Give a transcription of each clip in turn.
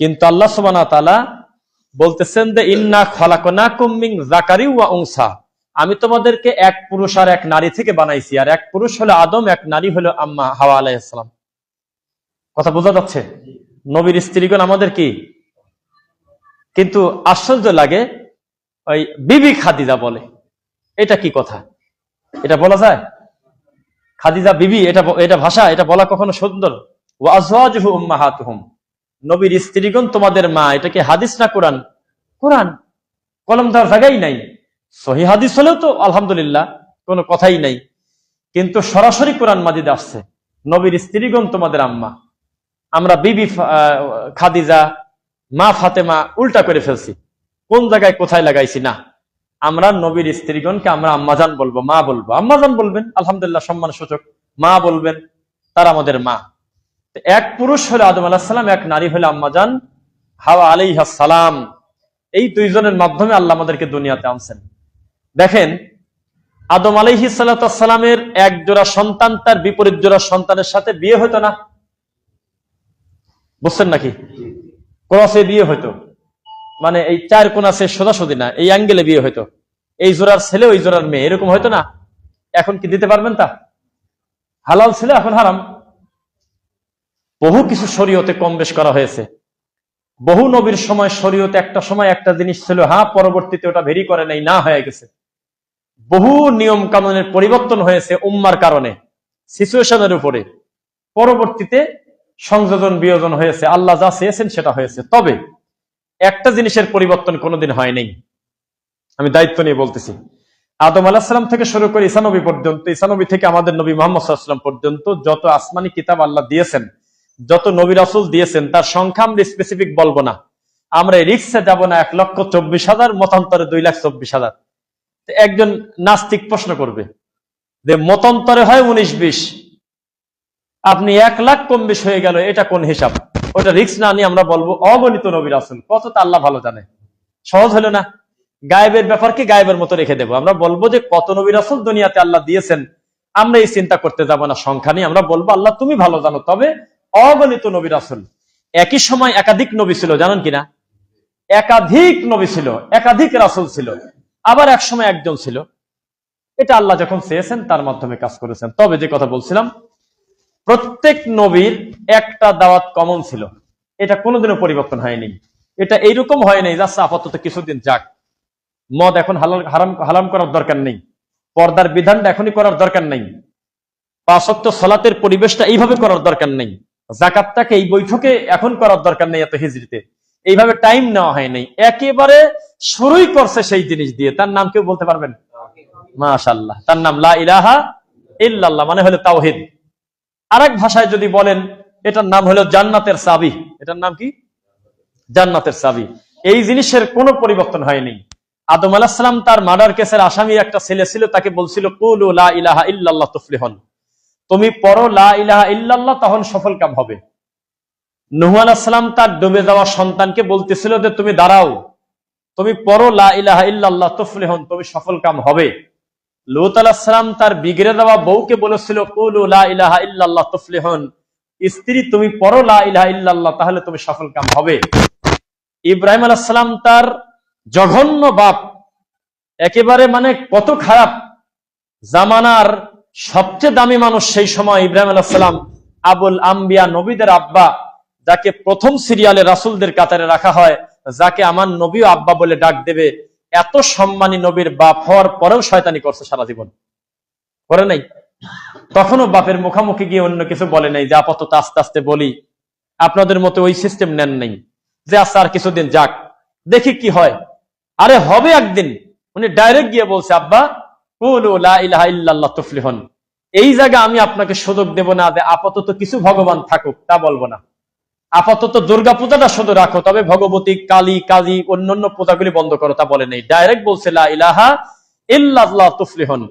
কিন্তু আল্লাহ সুবহানাহু ওয়া তাআলা বলতেছেন যে ইন্না খলাকনাকুম মিন যাকারি ওয়া উনসা, আমি তোমাদেরকে এক পুরুষ আর এক নারী থেকে বানাইছি, আর এক পুরুষ হলো আদম, এক নারী হলো আম্মা হাওয়া আলাইহিস সালাম। কথা বোঝা যাচ্ছে? নবীর স্ত্রীগণ আমাদের কি? কিন্তু আশ্চর্য লাগে ওই বিবি খাদিজা বলে, এটা কি কথা? এটা বলা যায়? খাদিজা বিবি, এটা ভাষা, এটা বলা কখনো সুন্দর? ওয়া আজওয়াজুহু উম্মাহাতুহুম, নবীর স্ত্রীগণ তোমাদের মা, এটা কি হাদিস না কোরআন? কোরআন। কলম দেওয়ার জায়গাই নাই। সহিহ হাদিস হলেও তো আলহামদুলিল্লাহ, কোনো কথাই নাই, কিন্তু সরাসরি কোরআন মাজিদে আসছে নবীর স্ত্রীগণ তোমাদের আম্মা। আমরা বিবি খাদিজা, মা ফাতেমা উল্টা করে ফেলছি। কোন জায়গায় কোথায় লাগাইছি? না, আমরা নবীর স্ত্রীগণকে আমরা আম্মাজান বলবো, মা বলবো। আম্মাজান বলবেন, আলহামদুলিল্লাহ, সম্মান সূচক। মা বলবেন, তারা আমাদের মা। এক পুরুষ হলো আদম আলাইহিস সালাম, এক নারী হলো আম্মাজান হাওয়া আলাইহাস সালাম। এই দুইজনের মাধ্যমে আল্লাহ আমাদেরকে দুনিয়াতে আনছেন। দেখেন, আদম আলাইহিস সালামের এক জোড়া সন্তান তার বিপরীত জোড়া সন্তানের সাথে বিয়ে হতো না, বুঝছেন নাকি? ক্রসে বিয়ে হইতো, মানে এই চার কোণ আছে সোজাসুজি না, এই অ্যাঙ্গেলে বিয়ে হইতো। এই জোড়ার ছেলে ওই জোড়ার মেয়ে, এরকম হইতো না? এখন কি দিতে পারবেন? তা হালাল ছিল, এখন হারাম। বহু কিছু শরীয়তে কম বেশ করা হয়েছে। বহু নবীর সময় শরীয়তে একটা সময় একটা জিনিস ছিল, হ্যাঁ, পরবর্তীতে ওটা ভেরি করে নাই, না হয়ে গেছে। বহু নিয়ম কানুনের পরিবর্তন হয়েছে উম্মার কারণে, সিচুয়েশনের উপরে, পরবর্তীতে সংযোজন বিয়োজন হয়েছে। আল্লাহ যা চেয়েছেন সেটা হয়েছে। তবে একটা জিনিসের পরিবর্তন কোনোদিন হয় নাই, আমি দায়িত্ব নিয়ে বলতেছি। আদম আলাইহিস সালাম থেকে শুরু করে ঈসা নবী পর্যন্ত, ঈসা নবী থেকে আমাদের নবী মুহাম্মদ সাল্লাল্লাহু আলাইহি ওয়াসাল্লাম পর্যন্ত যত আসমানি কিতাব আল্লাহ দিয়েছেন, যত নবী রাসূল দিয়েছেন, তার সংখ্যা আমরা স্পেসিফিক বলবো না। আমরা রিক্সে যাব না 1,24,000, মতান্তরে 2,24,000। একজন নাস্তিক প্রশ্ন করবে যে মতান্তরে হয় 19-20, আপনি 1 লাখ কম বেশ হয়ে গেল, এটা কোন হিসাব? ওটা রিক্স না নিয়ে আমরা বলবো অগণিত নবী রাসূল, কতটা আল্লাহ ভালো জানে। সহজ হলো না? গায়েবের ব্যাপারকে গায়েবের মতো রেখে দেবো। আমরা বলবো যে কত নবী রাসূল দুনিয়াতে আল্লাহ দিয়েছেন, আমরা এই চিন্তা করতে যাব না সংখ্যা নিয়ে। আমরা বলবো আল্লাহ তুমি ভালো জানো। তবে অগণিত নবী রাসূল, একই সময় একাধিক নবী ছিল, জানেন কিনা? একাধিক নবী ছিল, একাধিক রাসূল ছিল, আবার এক সময় একজন ছিল। এটা আল্লাহ যখন চেয়েছেন তার মাধ্যমে কাজ করেছেন। তবে যে কথা বলছিলাম, প্রত্যেক নবীর একটা দাওয়াত কমন ছিল, এটা কোনোদিনও পরিবর্তন হয়নি। এটা এইরকম হয় নাই যে আপাতত কিছুদিন যাক, মদ এখন হারাম করার দরকার নেই, পর্দার বিধানটা এখনই করার দরকার নেই, 5 ওয়াক্ত সালাতের পরিবেশটা এইভাবে করার দরকার নেই, যাকাতটাকে এই বৈঠকে এখন করার দরকার নেই, এত হিজরিতে এইভাবে টাইম নেওয়া হয় নাই। একেবারে শুরুই করছে সেই জিনিস দিয়ে। তার নাম কেউ বলতে পারবেন? মাশাআল্লাহ, তার নাম লা ইলাহা ইল্লাল্লাহ, মানে হলো তাওহীদ। আরেক ভাষায় যদি বলেন, এটার নাম হলো জান্নাতের চাবি। এটার নাম কি? জান্নাতের চাবি। এই জিনিসের কোনো পরিবর্তন হয়নি। আদম আলাইহিস সালাম তার মার্ডার কেসের আসামি একটা ছেলে ছিল, তাকে বলছিল কুলু লা ইলাহা ইল্লাল্লাহ তুফলিহুন, তুমি পড়ো লা ইলাহা ইল্লাল্লাহ, তখন সফল কাম হবে। নূহ আলাইহিস সালাম তার ডুবে যাওয়া সন্তানকে বলতেছিল যে তুমি দাঁড়াও, তুমি পড়ো লা ইলাহা ইল্লাল্লাহ তুফলিহুন, তুমি সফল কাম হবে। লূত আলাইহিস সালাম তার বিগড়ে যাওয়া বউকে বলেছিল কুলু লা ইলাহা ইল্লাল্লাহ তুফলিহুন, স্ত্রী তুমি পড়ো লা ইলাহা ইল্লাল্লাহ, তাহলে তুমি সফল কাম হবে। ইব্রাহিম আলাইহিস সালাম তার জঘন্য বাপ, একেবারে মানে কত খারাপ, জামানার সবচেয়ে দামি মানুষ সেই সময় ইব্রাহিম আলাইহিস সালাম, আবুল আম্বিয়া, নবীদের আব্বা, যাকে প্রথম সিরিয়ালে রাসূলদের কাতারে রাখা হয়, যাকে আমার নবীও আব্বা বলে ডাক দেবে, এত সম্মানী নবীর বাপ হওয়ার পরেও শয়তানি করছে সারা জীবন, করে নাই? তখনও বাপের মুখামুখি গিয়ে অন্য কিছু বলে নাই যে আপাতত আস্তে আস্তে বলি। আপনাদের মতো ওই সিস্টেম নেন নাই যে আচ্ছা আর কিছুদিন যাক, দেখি কি হয়। আরে হবে একদিন। উনি ডাইরেক্ট গিয়ে বলছে আব্বা কুলু লা ইলাহা ইল্লাল্লাহ তুফলিহুন। এই জায়গা আমি আপনাকে সুযোগ দেব না যে আপাতত কিছু ভগবান থাকুক, তা বলবো না। আপাতত দুর্গা পূজাটা শুধু রাখো, তবে ভগবতী, কালী, কাজী, অন্যান্য পূজাগুলি বন্ধ করো, তা বলে নেই। ডাইরেক্ট বলছে লা ইলাহা ইল্লাল্লাহ তুফলিহুন।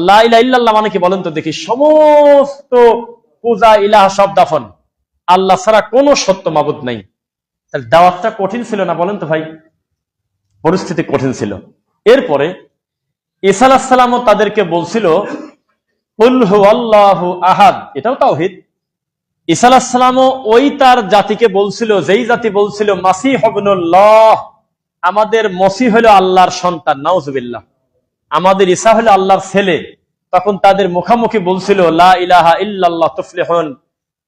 লা ইলাহা ইল্লাল্লাহ মানে কি বলেন তো দেখি? সমস্ত পূজা ইলাহা সব দাফন, আল্লাহ ছাড়া কোনো সত্য মাবুদ নাই। তাহলে দাওয়াতটা কঠিন ছিল না বলেন তো ভাই? পরিস্থিতি কঠিন ছিল। এরপরে ঈসা আলাইহিস সালামও তাদেরকে বলছিল কুল হুয়াল্লাহু আহাদ, এটাও তাওহীদ। ঈসা আলাইহিস সালামও ওই তার জাতিকে বলছিল, যেই জাতি বলছিল মাসিহ ইবনুল্লাহ, আমাদের মসিহ হলো আল্লাহর সন্তান, নাউজুবিল্লাহ, আমাদের ঈসা হলো আল্লাহর ছেলে, তখন তাদের মুখামুখি বলছিল লা ইলাহা ইল্লাল্লাহ তুফলিহুন,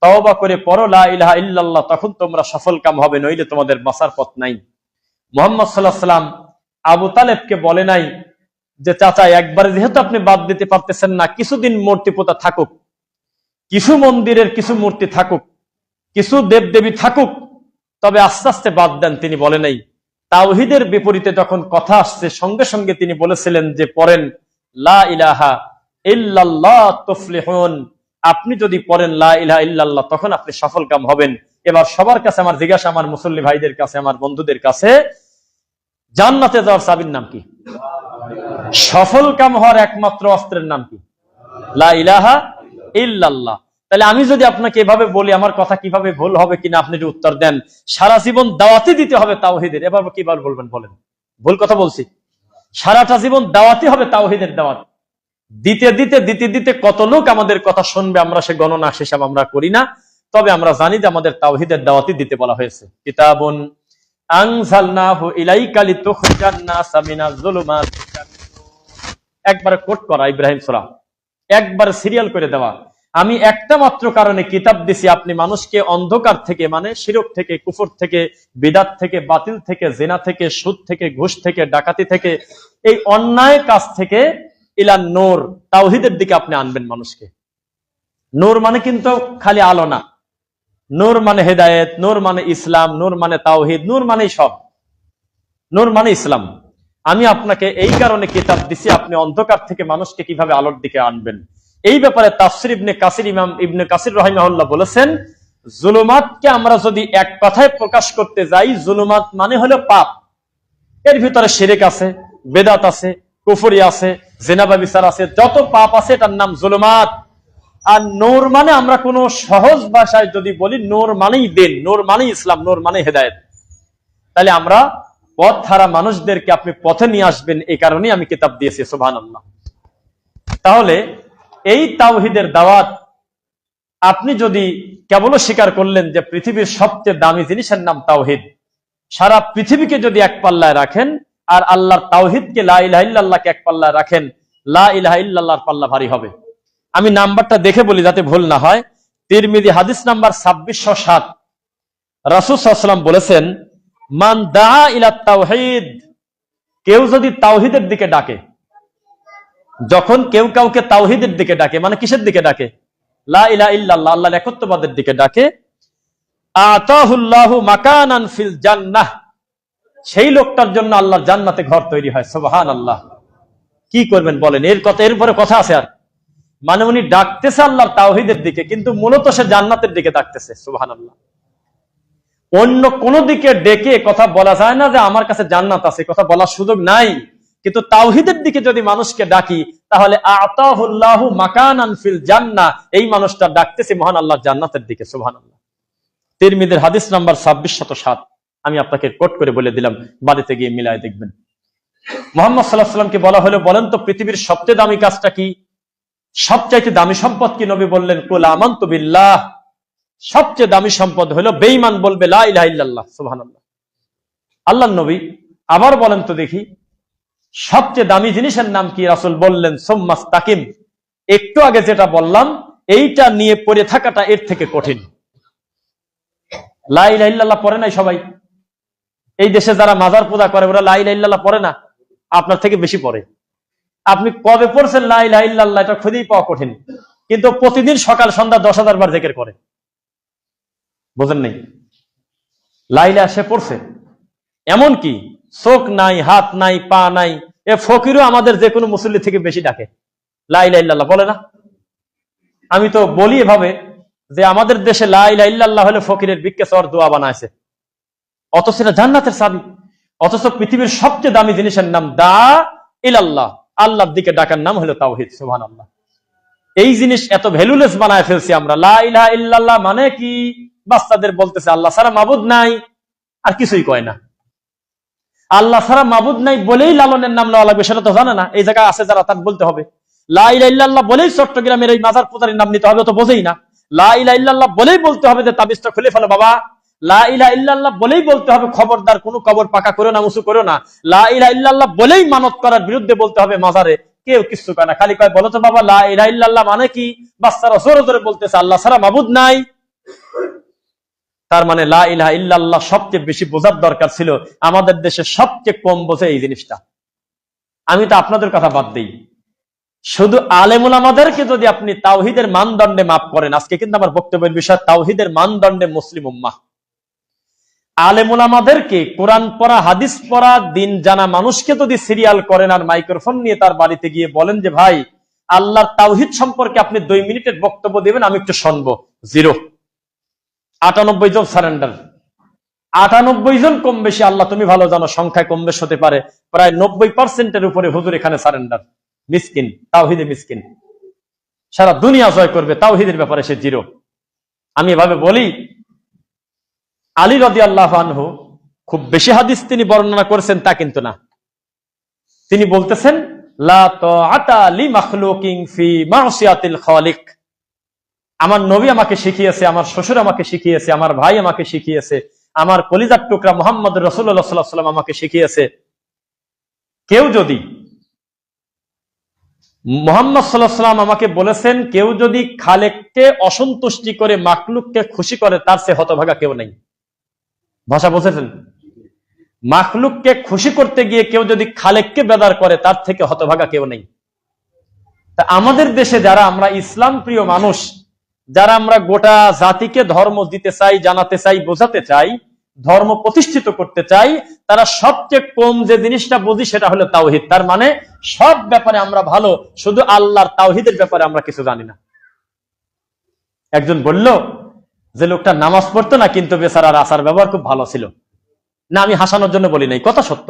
তওবা করে পড়ো লা ইলাহা ইল্লাল্লাহ, তখন তোমরা সফলকাম হবে, নইলে তোমাদের বাঁচার পথ নাই। মুহাম্মদ সাল্লাল্লাহু আলাইহি ওয়াসাল্লাম আবু তালেবকে বলে নাই যে চাচা একবারে যেহেতু আপনি বাদ দিতে পারতেছেন না, কিছুদিন মূর্তি পোতা থাকুক, কিছু মন্দিরের কিছু মূর্তি থাকুক, কিছু দেবদেবী থাকুক, তবে আস্তে আস্তে বাদ দেন। তিনি বলে নাই। তাওহীদের বিপরীতে যখন কথা আসছে, সঙ্গে সঙ্গে তিনি বলেছিলেন যে পড়েন লা ইলাহা ইল্লাল্লাহ তুফলিহুন, আপনি যদি পড়েন লা ইলাহা ইল্লাল্লাহ তখন আপনি সফলকাম হবেন। এবার সবার কাছে আমার জিজ্ঞাসা, আমার মুসল্লি ভাইদের কাছে, আমার বন্ধুদের কাছে, জান্নাতে যাওয়ার চাবির নাম কি? সফলকাম হওয়ার একমাত্র অস্ত্রের নাম কি? লা ইলাহা ইল্লাল্লাহ। তাহলে আমি যদি আপনাকে এভাবে বলি, আমার কথা কিভাবে ভুল হবে কিনা আপনি যদি উত্তর দেন, সারা জীবন দাওয়াতি দিতে হবে তাওহীদের, এবার কিভাবে বলবেন বলেন? ভুল কথা বলছি? সারাটা জীবন দাওয়াতি হবে, তাওহীদের দাওয়াত দিতে দিতে দিতে দিতে কত লোক আমাদের কথা শুনবে, আমরা সে গণনা হিসাব আমরা করি না। তবে আমরা জানি যে আমাদের তাওহীদের দাওয়াতি দিতে বলা হয়েছে। কিতাবুন আনজালনাহু ইলাইকা লিতুখরিজান নাসা মিনাজ যুলুমাতি, একবার কোট করা ইব্রাহিম সূরা, একবার সিরিয়াল করে দেওয়া। আমি একটা মাত্র কারণে কিতাব দিছি, আপনি মানুষকে অন্ধকার থেকে, মানে শিরক থেকে, কুফর থেকে, বিদআত থেকে, বাতিল থেকে, জিনা থেকে, সুদ থেকে, ঘুষ থেকে, ডাকাতি থেকে, এই অন্যায় কাজ থেকে ইলা নূর, তাওহীদের দিকে আপনি আনবেন মানুষকে। নূর মানে কিন্তু খালি আলো না, নূর মানে হেদায়েত, নূর মানে ইসলাম, নূর মানে তাওহীদ, নূর মানে সব, নূর মানে ইসলাম। আমি আপনাকে এই কারণে কিতাব দিছি, আপনি অন্ধকার থেকে মানুষকে কিভাবে আলোর দিকে আনবেন। এই ব্যাপারে তাফসীর ইবনে কাসির, ইমাম ইবনে কাসির রাহিমাহুল্লাহ বলেছেন, জুলুমাতকে আমরা যদি এক কথায় প্রকাশ করতে যাই, জুলুমাত মানে হলো পাপ, এর ভিতরে শিরক আছে, বেদাত আছে, কুফরি আছে, জিনা ব্যভিচার আছে, যত পাপ আছে এটার নাম জুলুমাত। আর নূর মানে আমরা কোন সহজ ভাষায় যদি বলি, নূর মানেই দিন, নূর মানেই ইসলাম, নূর মানে হেদায়েত। তাহলে আমরা পথ হারা মানুষদেরকে আপনি পথে নিয়ে আসবেন, এই কারণেই আমি কিতাব দিয়েছি। সুবহানাল্লাহ। তাহলে এই তাওহীদের দাওয়াত আপনি যদি কেবল স্বীকার করলেন যে পৃথিবীর সবচেয়ে দামি জিনিসের নাম তাওহীদ, সারা পৃথিবীকে যদি এক পাল্লায় রাখেন আর আল্লাহর তাওহীদকে, লা ইলাহা ইল্লাল্লাহকে এক পাল্লায় রাখেন, লা ইলাহা ইল্লাল্লাহর পাল্লা ভারী হবে। আমি নাম্বারটা দেখে বলি যাতে ভুল না হয়। তিরমিজি হাদিস নাম্বার 2607, রাসূল সাল্লাল্লাহু আলাইহি ওয়াসাল্লাম বলেছেন, মান দাআ ইলা তাওহীদ, কেউ যদি তাওহীদের দিকে ডাকে, যখন কেউ কাউকে তাওহীদের দিকে ডাকে, মানে কিসের দিকে ডাকে? লা ইলাহা ইল্লাল্লাহ, আল্লাহর একত্ববাদের দিকে ডাকে, আতাহুল্লাহু মাকানান ফিল জান্নাহ, সেই লোকটার জন্য আল্লাহর জান্নাতে ঘর তৈরি হয়। সুবহানাল্লাহ। কি করবেন বলেন? এরপরে কথা আছে আর, মানে উনি ডাকতেছে আল্লাহর তাওহীদের দিকে, কিন্তু মূলত সে জান্নাতের দিকে ডাকতেছে। সুবহানাল্লাহ। অন্য কোন দিকে ডেকে কথা বলা যায় না যে আমার কাছে জান্নাত আছে, কথা বলার সুযোগ নাই। কিন্তু তাওহীদের দিকে যদি মানুষকে ডাকি, তাহলে আতাহুল্লাহু মাকানান ফিল জান্নাহ, এই মানুষটা ডাকতেছে মহান আল্লাহর জান্নাতের দিকে। সুবহানাল্লাহ। তিরমিজির হাদিস নাম্বার 2607, আমি আপনাকে কোট করে বলে দিলাম, বাড়িতে গিয়ে মিলায় দেখবেন। মুহাম্মদ সাল্লাল্লাহু আলাইহি ওয়াসাল্লামকে বলা হলো, বলেন তো পৃথিবীর সবচেয়ে দামি কাজটা কি? সবচাইতে দামি সম্পদ কি? নবী বললেন, কুল আমানতু বিল্লাহ, সবচেয়ে দামি সম্পদ হলো বেঈমান বলবে লা ইলাহা ইল্লাল্লাহ। সুবহানাল্লাহ। আল্লাহর নবী আবার বলেন তো দেখি, সবচেয়ে দামি জিনিসের নাম কি? রাসূল বললেন, সুম্মাস্তাকিম, একটু আগে যেটা বললাম এইটা নিয়ে পড়ে থাকাটা এর থেকে কঠিন। লা ইলাহা ইল্লাল্লাহ পড়ে নাই সবাই? এই দেশে যারা মাজার পূজা করে ওরা লা ইলাহা ইল্লাল্লাহ পড়ে না? আপনার থেকে বেশি পড়ে। আপনি কবে পড়ছেন লা ইলাহা ইল্লাল্লাহ, এটা খুঁজেই পাওয়া কঠিন। কিন্তু প্রতিদিন সকাল সন্ধ্যা 10,000 বার জিকির করে। বুঝেন নাই? লা ইলাহা সে পড়ছে, এমন কি চোখ নাই, হাত নাই, পা নাই, এ ফকিরও আমাদের যে কোনো মুসল্লি থেকে বেশি ডাকে, লা ইলাহা ইল্লাল্লাহ বলে না? আমি তো বলি এভাবে যে আমাদের দেশে লা ইলাহা ইল্লাল্লাহ হলে ফকিরের ভিক্ষে চাওয়ার দোয়া বানাইছে, অথচ এটা জান্নাতের চাবি। অথচ পৃথিবীর সবচেয়ে দামি জিনিসের নাম দা ইলাল্লাহ, আল্লাহর দিকে ডাকার নাম হলো তাওহীদ। সুবহানাল্লাহ। এই জিনিস এত ভ্যালুলেস বানায় ফেলছি আমরা। লা ইলাহা ইল্লাল্লাহ মানে কি? বাচ্চাদের বলতেছে আল্লাহ ছাড়া মাবুদ নাই, আর কিছুই কয় না। আল্লাহ ছাড়া মাবুদ নাই বলেই লালনের নাম নেওয়া লাগবে, সেটা তো জানে না। এই জায়গায় আছে যারা, তার বলতে হবে। লা ইলাহা ইল্লাল্লাহ বলেই চট্টগ্রামের এই মাজার পূজারীর নাম নিতে হবে, তো বোঝেই না। লা ইলাহা ইল্লাল্লাহ বলেই বলতে হবে যে তাবিজটা খুলে ফেলো বাবা, লা ইলাহা ইল্লাল্লাহ বলেই বলতে হবে খবরদার কোনো কবর পাকা করো না, উঁচু করো না, লা ইলাহা ইল্লাল্লাহ বলেই মানত করার বিরুদ্ধে বলতে হবে মাজারে কেউ কিছু করে না, খালি কয় বলো তো বাবা লা ইলাহা ইল্লাল্লাহ মানে কি, বাচ্চারা জোরে জোরে বলতেছে আল্লাহ ছাড়া মাবুদ নাই। তার মানে লা ইলাহা ইল্লাল্লাহ সবচেয়ে বেশি বোঝার দরকার ছিল, আমাদের দেশে সবচেয়ে কম বোঝে এই জিনিসটা। আমি তো আপনাদের কথা বাদ দিই, শুধু আলেম ওলামাদেরকে যদি আপনি তাওহীদের মানদণ্ডে মাপ করেন, আজকে কিন্তু আমার বক্তব্যের বিষয় তাওহীদের মানদণ্ডে মুসলিম উম্মাহ, আলেম ওলামাদেরকে কোরআন পড়া হাদিস পড়া দিন জানা মানুষকে যদি সিরিয়াল করেন আর মাইক্রোফোন নিয়ে তার বাড়িতে গিয়ে বলেন যে ভাই আল্লাহর তাওহীদ সম্পর্কে আপনি 2 মিনিটের বক্তব্য দিবেন, আমি একটু শুনবো, 0। 98 জন সারেন্ডার, 98 জন কম বেশি, আল্লাহ তুমি ভালো জানো সংখ্যায় কম বেশ হতে পারে, প্রায় 90% উপরে হুজুর এখানে সারেন্ডার, মিসকিন, তাওহীদে মিসকিন, সারা দুনিয়া জয় করবে, তাওহীদের ব্যাপারে সে 0। আমি এভাবে বলি, আলী রাদিয়াল্লাহু আনহু খুব বেশি হাদিস তিনি বর্ণনা করেছেন তা কিন্তু না, তিনি বলতেছেন লা তাআতা লি মাখলুকিন ফি মাসিয়াতিল খালিক। আমার নবী আমাকে শিখিয়েছে, আমার শ্বশুর আমাকে শিখিয়েছে, আমার ভাই আমাকে শিখিয়েছে, আমার কলিজার টুকরা মুহাম্মদ রাসূলুল্লাহ সাল্লাল্লাহু আলাইহি ওয়াসাল্লাম আমাকে শিখিয়েছে, কেউ যদি, মুহাম্মদ সাল্লাল্লাহু আলাইহি ওয়াসাল্লাম আমাকে বলেছেন কেউ যদি খালেককে অসন্তুষ্টি করে মাখলুককে খুশি করে তার চেয়ে হতভাগা কেউ নেই। ভাষা বুঝেছেন? মাখলুককে খুশি করতে গিয়ে কেউ যদি খালেককে বেদার করে তার থেকে হতভাগা কেউ নেই। তা আমাদের দেশে যারা আমরা ইসলাম প্রিয় মানুষ, যারা আমরা গোটা জাতিকে ধর্ম দিতে চাই, জানাতে চাই, বোঝাতে চাই, ধর্ম প্রতিষ্ঠিত করতে চাই, তারা সবচেয়ে কম যে জিনিসটা বুঝি সেটা হলো তাওহীদ। তার মানে সব ব্যাপারে আমরা ভালো, শুধু আল্লাহর তাওহীদের ব্যাপারে আমরা কিছু জানি না। একজন বলল যে লোকটা নামাজ পড়তো না কিন্তু বেচারার আচার ব্যবহার খুব ভালো ছিল। না, আমি হাসানোর জন্য বলি নাই, কথা সত্য।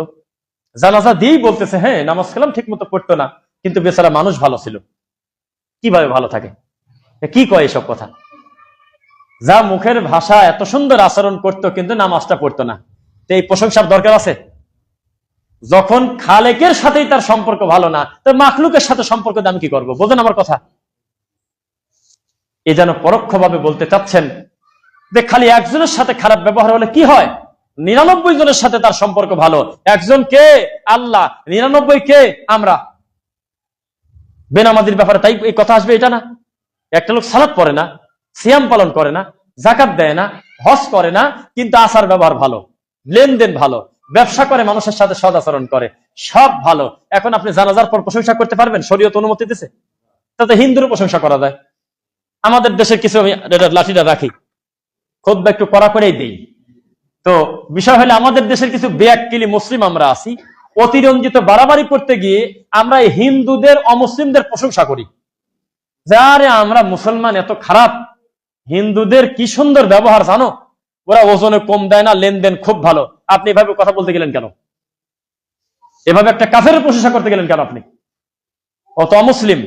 জানাজা দিয়েই বলতেছে হ্যাঁ নামাজ কালাম ঠিক মতো পড়তো না কিন্তু বেচারা মানুষ ভালো ছিল। কিভাবে ভালো থাকে? কি কয় এসব কথা? যা মুখের ভাষা এত সুন্দর আচরণ করতো কিন্তু নামাজটা পড়তো না, তো এই প্রশংসার দরকার আছে? যখন খালেকের সাথেই তার সম্পর্ক ভালো না, তো মাখলুকের সাথে সম্পর্ক আমি কি করবো? বোঝেন আমার কথা? এ যেন পরোক্ষভাবে বলতে চাচ্ছেন যে খালি একজনের সাথে খারাপ ব্যবহার হলে কি হয়, 99 জনের সাথে তার সম্পর্ক ভালো। একজন কে? আল্লাহ। 99 কে? আমরা। বেনামাজির ব্যাপারে তাই এই কথা আসবে? এটা না। একটা লোক সালাত পড়ে না, সিয়াম পালন করে না, যাকাত দেয় না, হজ করে না, কিন্তু আচার ব্যবহার ভালো, লেনদেন ভালো, ব্যবসা করে, মানুষের সাথে সদাচরণ করে, সব ভালো। এখন আপনি জানাজার পর প্রশংসা করতে পারবেন? শরীয়ত অনুমতি দিয়েছে? তাতে হিন্দুরও প্রশংসা করা যায়। আমাদের দেশের কিছু, আমি লাঠিটা রাখি, খুতবা একটু কড়া করেই দেই। তো বিষয় হলে আমাদের দেশের কিছু বেয়াক্কিলি মুসলিম আমরা আছি, অতিরঞ্জিত বাড়াবাড়ি করতে গিয়ে আমরা হিন্দুদের অমুসলিমদের প্রশংসা করি, যারে আমরা মুসলমান এত খারাপ, হিন্দুদের কি সুন্দর ব্যবহার জানো, ওরা ওজনে কম দেয় না, লেনদেন খুব ভালো। আপনি এভাবে কথা বলতে গেলেন কেন? এভাবে একটা কাফেরের প্রশংসা করতে গেলেন কেন আপনি? ও তো অমুসলিম,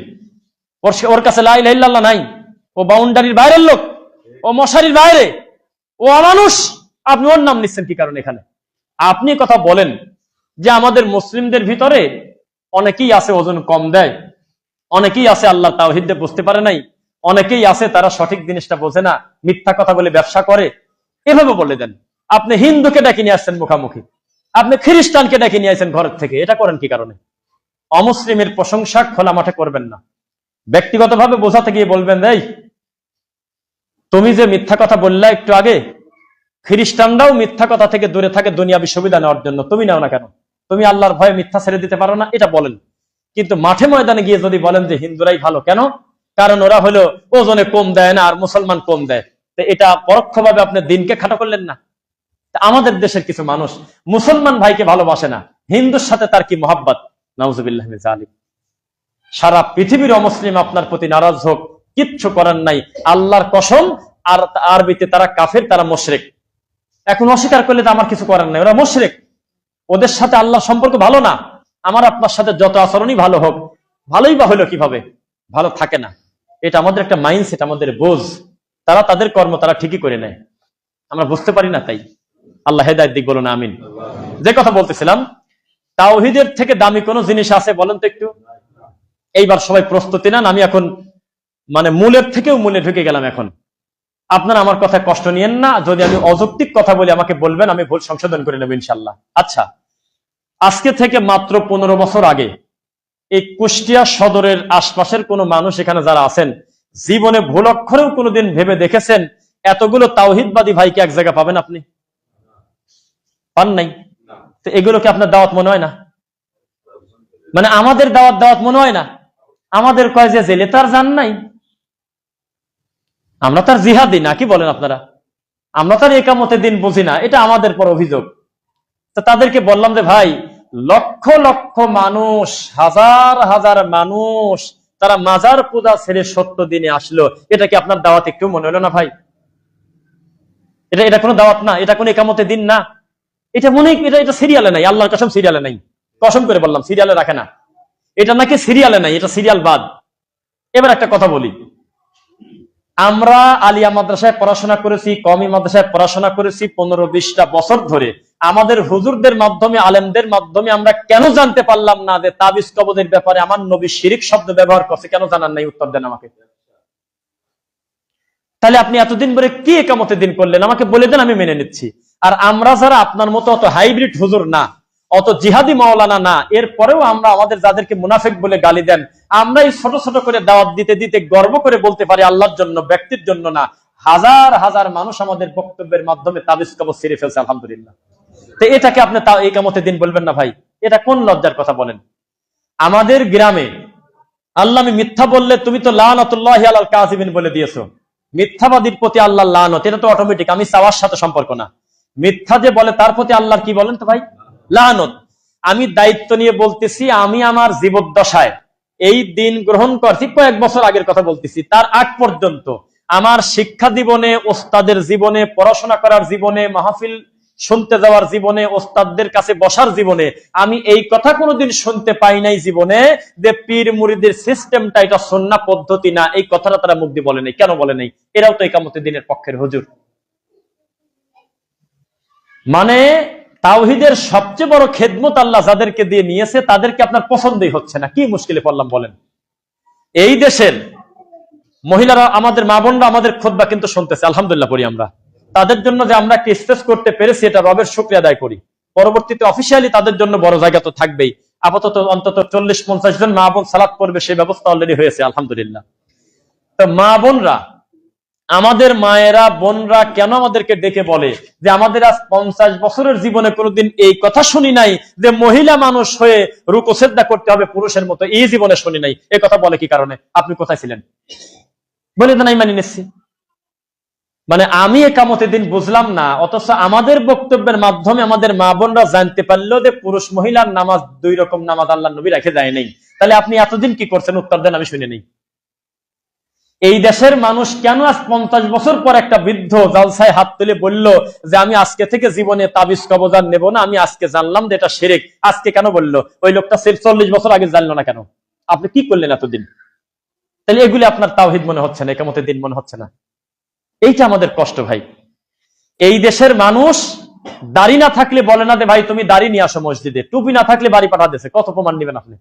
ওর কাছে লা ইলাহা ইল্লাল্লাহ নাই, ও বাউন্ডারির বাইরের লোক, ও মশারির বাইরে, ও অমানুষ। আপনি ওর নাম নিচ্ছেন কি কারণ? এখানে আপনি কথা বলেন যে আমাদের মুসলিমদের ভিতরে অনেকেই আছে ওজন কম দেয়, অনেকেই আছে আল্লাহ তাওহীদে বুঝতে পারে নাই, অনেকেই আছে তারা সঠিক জিনিসটা বোঝে না, মিথ্যা কথা বলে ব্যবসা করে, এভাবে বলে দেন। আপনি হিন্দুকে ডেকে নিয়ে আসছেন মুখামুখি, আপনি খ্রিস্টানকে ডেকে নিয়ে আসছেন ঘরের থেকে, এটা করেন কি কারণে? অমুসলিমের প্রশংসা খোলা মাঠে করবেন না, ব্যক্তিগতভাবে বোঝাতে গিয়ে বলবেন এই তুমি যে মিথ্যা কথা বললা একটু আগে, খ্রিস্টানরাও মিথ্যা কথা থেকে দূরে থাকে দুনিয়াবি সুবিধা নেওয়ার জন্য, তুমি নাও না কেন? তুমি আল্লাহর ভয়ে মিথ্যা ছেড়ে দিতে পারো না? এটা বলেন। কিন্তু মাঠে ময়দানে গিয়ে যদি বলেন যে হিন্দুরাই ভালো, কেন? কারণ ওরা হলো ওজনে কম দেয় না আর মুসলমান কম দেয়, তো এটা পরোক্ষভাবে আপনি দিনকে খাটো করলেন না? আমাদের দেশের কিছু মানুষ মুসলমান ভাইকে ভালোবাসে না, হিন্দুর সাথে তার কি মহাব্বত! নাউজুবিল্লাহ মিন যালিক। সারা পৃথিবীর অমুসলিম আপনার প্রতি নারাজ হোক, কিচ্ছু করার নাই, আল্লাহর কসম। আর আরবিতে তারা কাফের, তারা মুশরিক। এখন অস্বীকার করলে তো আমার কিছু করার নাই, ওরা মুশরিক, ওদের সাথে আল্লাহর সম্পর্ক ভালো না। আমার আপনার সাথে যত আচরণই ভালো হোক, ভালোই বা হলো কিভাবে? ভালো থাকে না। এটা আমাদের একটা মাইন্ডসেট, আমাদের বোঝ। তারা তাদের কর্ম তারা ঠিকই করে নেয়, আমরা বুঝতে পারি না, তাই আল্লাহ হেদায়েত দিক, বলুন আমিন। যে কথা বলতেছিলাম, তাওহীদের থেকে দামি কোন জিনিস আছে বলেন তো একটু? এইবার সবাই প্রস্তুতি নেন, আমি এখন মানে মূলের থেকেও মূলে ঢুকে গেলাম। এখন আপনারা আমার কথায় কষ্ট নিয়েন না, যদি আমি অযৌক্তিক কথা বলি আমাকে বলবেন, আমি ভুল সংশোধন করে নেব ইনশাল্লাহ। আচ্ছা, আজকে থেকে মাত্র 15 বছর আগে এই কুষ্টিয়া সদরের আশপাশের কোন মানুষ এখানে যারা আছেন, জীবনে ভুল অক্ষরেও কোনোদিন ভেবে দেখেছেন এতগুলো তাওহীদবাদী ভাইকে এক জায়গা পাবেন? আপনি পান নাই। তো এগুলোকে আপনার দাওয়াত মনে হয় না? মানে আমাদের দাওয়াত মনে হয় না? আমাদের কয় যে জেলে তার জান নাই, আমরা তার জিহাদি না, কি বলেন আপনারা? আমরা তার একামতে দিন বুঝি না, এটা আমাদের পর অভিযোগ। তো তাদেরকে বললাম যে ভাই, লক্ষ লক্ষ মানুষ, হাজার হাজার মানুষ তারা মাজার পূজা ছেড়ে সত্য দিনে আসলো, এটা কি আপনার দাওয়াত একটু মনে হলো না ভাই? এটা কোনো দাওয়াত না, এটা কোনো একামতে দিন না, এটা মনে এটা সিরিয়ালে নাই, আল্লাহর কসম সিরিয়ালে নাই, কসম করে বললাম সিরিয়ালে রাখে না, এটা নাকি সিরিয়ালে নাই, এটা সিরিয়াল বাদ। এবার একটা কথা বলি, আমরা আলিয়া মাদ্রাসায় পড়াশোনা করেছি, কওমি মাদ্রাসায় পড়াশোনা করেছি 15-20টা বছর ধরে। আমাদের হুজুরদের মাধ্যমে, আলেমদের মাধ্যমে আমরা কেন জানতে পারলাম না যে তাবিজ কবজের ব্যাপারে আমার নবী শিরিক শব্দ ব্যবহার করছে? কেন জানার নাই? উত্তর দেন আমাকে। তাহলে আপনি এতদিন ধরে কি একামতে দিন করলেন আমাকে বলে দেন, আমি মেনে নিচ্ছি। আর আমরা যারা আপনার মতো অত হাইব্রিড হুজুর না, অত জিহাদি মাওলানা না, এরপরেও আমরা আমাদের যাদেরকে মুনাফিক বলে গালি দেন, আমরা এই ছোট ছোট করে দাওয়াত দিতে দিতে গর্ব করে বলতে পারি আল্লাহর জন্য, ব্যক্তির জন্য না, হাজার হাজার মানুষ আমাদের বক্তব্যের মাধ্যমে তাবিজ কবজ ছেড়ে ফেলছে, আলহামদুলিল্লাহ। তো এটাকে আপনি তাও একামতে দিন বলবেন না ভাই? এটা কোন লজ্জার কথা বলেন? আমাদের গ্রামে আল্লাহ, আমি মিথ্যা বললে তুমি তো লানাতুল্লাহি আলাল কাযিবিন বলে দিয়েছো, মিথ্যাবাদীর প্রতি আল্লাহ লানত, এটা তো অটোমেটিক, আমি চাওয়ার সাথে সম্পর্ক না। মিথ্যা যে বলে তার প্রতি আল্লাহর কি বলেন তো ভাই? লানত। আমি দায়িত্ব নিয়ে বলতেছি, আমি আমার জীবদ্দশায় এই দিন গ্রহণ করছি, কয়েক বছর আগের কথা বলতেছি, তার আগ পর্যন্ত আমার শিক্ষা জীবনে, ওস্তাদের জীবনে, পড়াশোনা করার জীবনে, মাহফিল শুনতে যাওয়ার জীবনে, ওস্তাদদের কাছে বসার জীবনে আমি এই কথা কোনোদিন শুনতে পাই নাই জীবনে যে পীর মুরিদের সিস্টেমটা এটা সুন্নাহ পদ্ধতি না। এই কথাটা তারা মুখ দিয়ে বলে নাই। কেন বলে নাই? এরাও তো ইকামতের দিনের পক্ষের হুজুর। মানে তাওহীদের সবচেয়ে বড় খেদমত আল্লাহ যাদেরকে দিয়ে নিয়েছে, তাদেরকে আপনার পছন্দই হচ্ছে না। কি মুশকিলে পড়লাম বলেন? এই দেশের মহিলারা, আমাদের মা বোনরা আমাদের খুতবা কিন্তু শুনতেছে, আলহামদুলিল্লাহ পড়ি আমরা। তাদের জন্য যে আমরা একটা স্পেস করতে পেরেছি, এটা রবের শুকরিয়া আদায় করি। পরবর্তীতে অফিসিয়ালি তাদের জন্য বড় জায়গা তো থাকবেই। আপাতত অন্তত 40-50 জন মা বোন সালাত করবে, সেই ব্যবস্থা অলরেডি হয়েছে, আলহামদুলিল্লাহ। তো মা বোনরা, আমাদের মায়েরা, বোনরা কেন আমাদেরকে ডেকে বলে যে আমাদের আজ 50 বছরের জীবনে কোনোদিন এই কথা শুনি নাই যে মহিলা মানুষ হয়ে রুকু সিজদা করতে হবে পুরুষের মতো, এই জীবনে শুনি নাই। এই কথা বলে কি কারণে? আপনি কোথায় ছিলেন? বলে তো নাই, মানি নিচ্ছি। মানে আমি একামতের দিন বুঝলাম না, অথচ আমাদের বক্তব্যের মাধ্যমে আমাদের মা বোনরা জানতে পারলো যে পুরুষ মহিলার নামাজ 2 রকম নামাজ আল্লাহ নবী রেখে যায় নাই। তাহলে আপনি এতদিন কি করছেন? উত্তর দেন, আমি শুনে নেই। এই দেশের মানুষ কেন আজ 50 বছর পর একটা বৃদ্ধ জালসায় হাত তুলে বলল যে আমি আজকে থেকে জীবনে তাবিজ কবজ আর নেব না, আমি আজকে জানলাম যে এটা শিরক? আজকে কেন বললো? ওই লোকটা 40 বছর আগে জানলো না কেন? আপনি কি করলেন এতদিন? তাহলে এগুলি আপনার তাওহীদ মনে হচ্ছে না, একামতের দিন মনে হচ্ছে না। এইটা আমাদের কষ্ট ভাই। এই দেশের মানুষ দাড়ি না থাকলে বলে না যে ভাই তুমি দাড়ি নিয়ে আসো মসজিদে, টুপি না থাকলে বাড়ি পাঠা দিয়েছে। কত প্রমাণ নেবেন আপনি?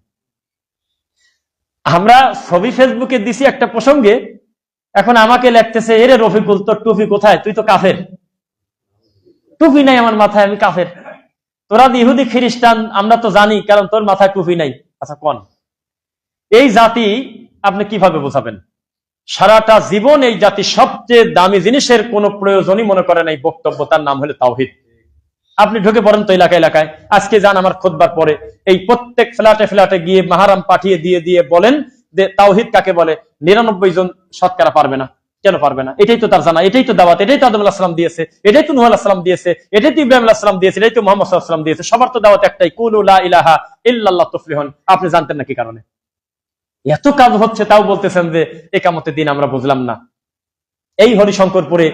আমরা ছবি ফেসবুকে দিছি একটা প্রসঙ্গে, এখন আমাকে লিখতেছে, এরে রফিকুল তোর টুপি কোথায়? তুই তো কাফের। টুপি নাই আমার মাথায়, আমি কাফের। তোরা ইহুদি খ্রিস্টান, আমরা তো জানি, কারণ তোর মাথায় টুপি নাই। আচ্ছা কোন এই জাতি আপনি কিভাবে বোঝাবেন? সারাটা জীবন এই জাতি সবচেয়ে দামি জিনিসের কোন প্রয়োজনই মনে করে নাই বক্তব্য, তার নাম হলো তাওহীদ। আপনি ঢুকে পড়েন তো এলাকায় এলাকায়, আজকে যান আমার খুতবার পরে, এই প্রত্যেক ফ্ল্যাটে ফ্ল্যাটে গিয়ে মাহারাম পাঠিয়ে দিয়ে দিয়ে বলেন যে তাওহীদ কাকে বলে। 99 জন শতকরা পারবে না। কেন পারবে না? এটাই তো তার জানা, এটাই তো দাওয়াত, এটাই তো আদম আলাইহিস সালাম দিয়েছে, এটাই তো নূহ আলাইহিস সালাম দিয়েছে, এটাই তো ইব্রাহিম আলাইহিস সালাম দিয়েছে, এটাই তো মুহাম্মদ সাল্লাল্লাহু আলাইহি ওয়াসাল্লাম দিয়েছে। সবার তো দাওয়াত একটাই, কুলু লা ইলাহা ইল্লাল্লাহ তুফলিহুন। আপনি জানতেন না কি কারণে? এত কাজ হচ্ছে তাও বলতেছেন যে একামতের দিন আমরা বুঝলাম না। এই হরিশঙ্করপুরে,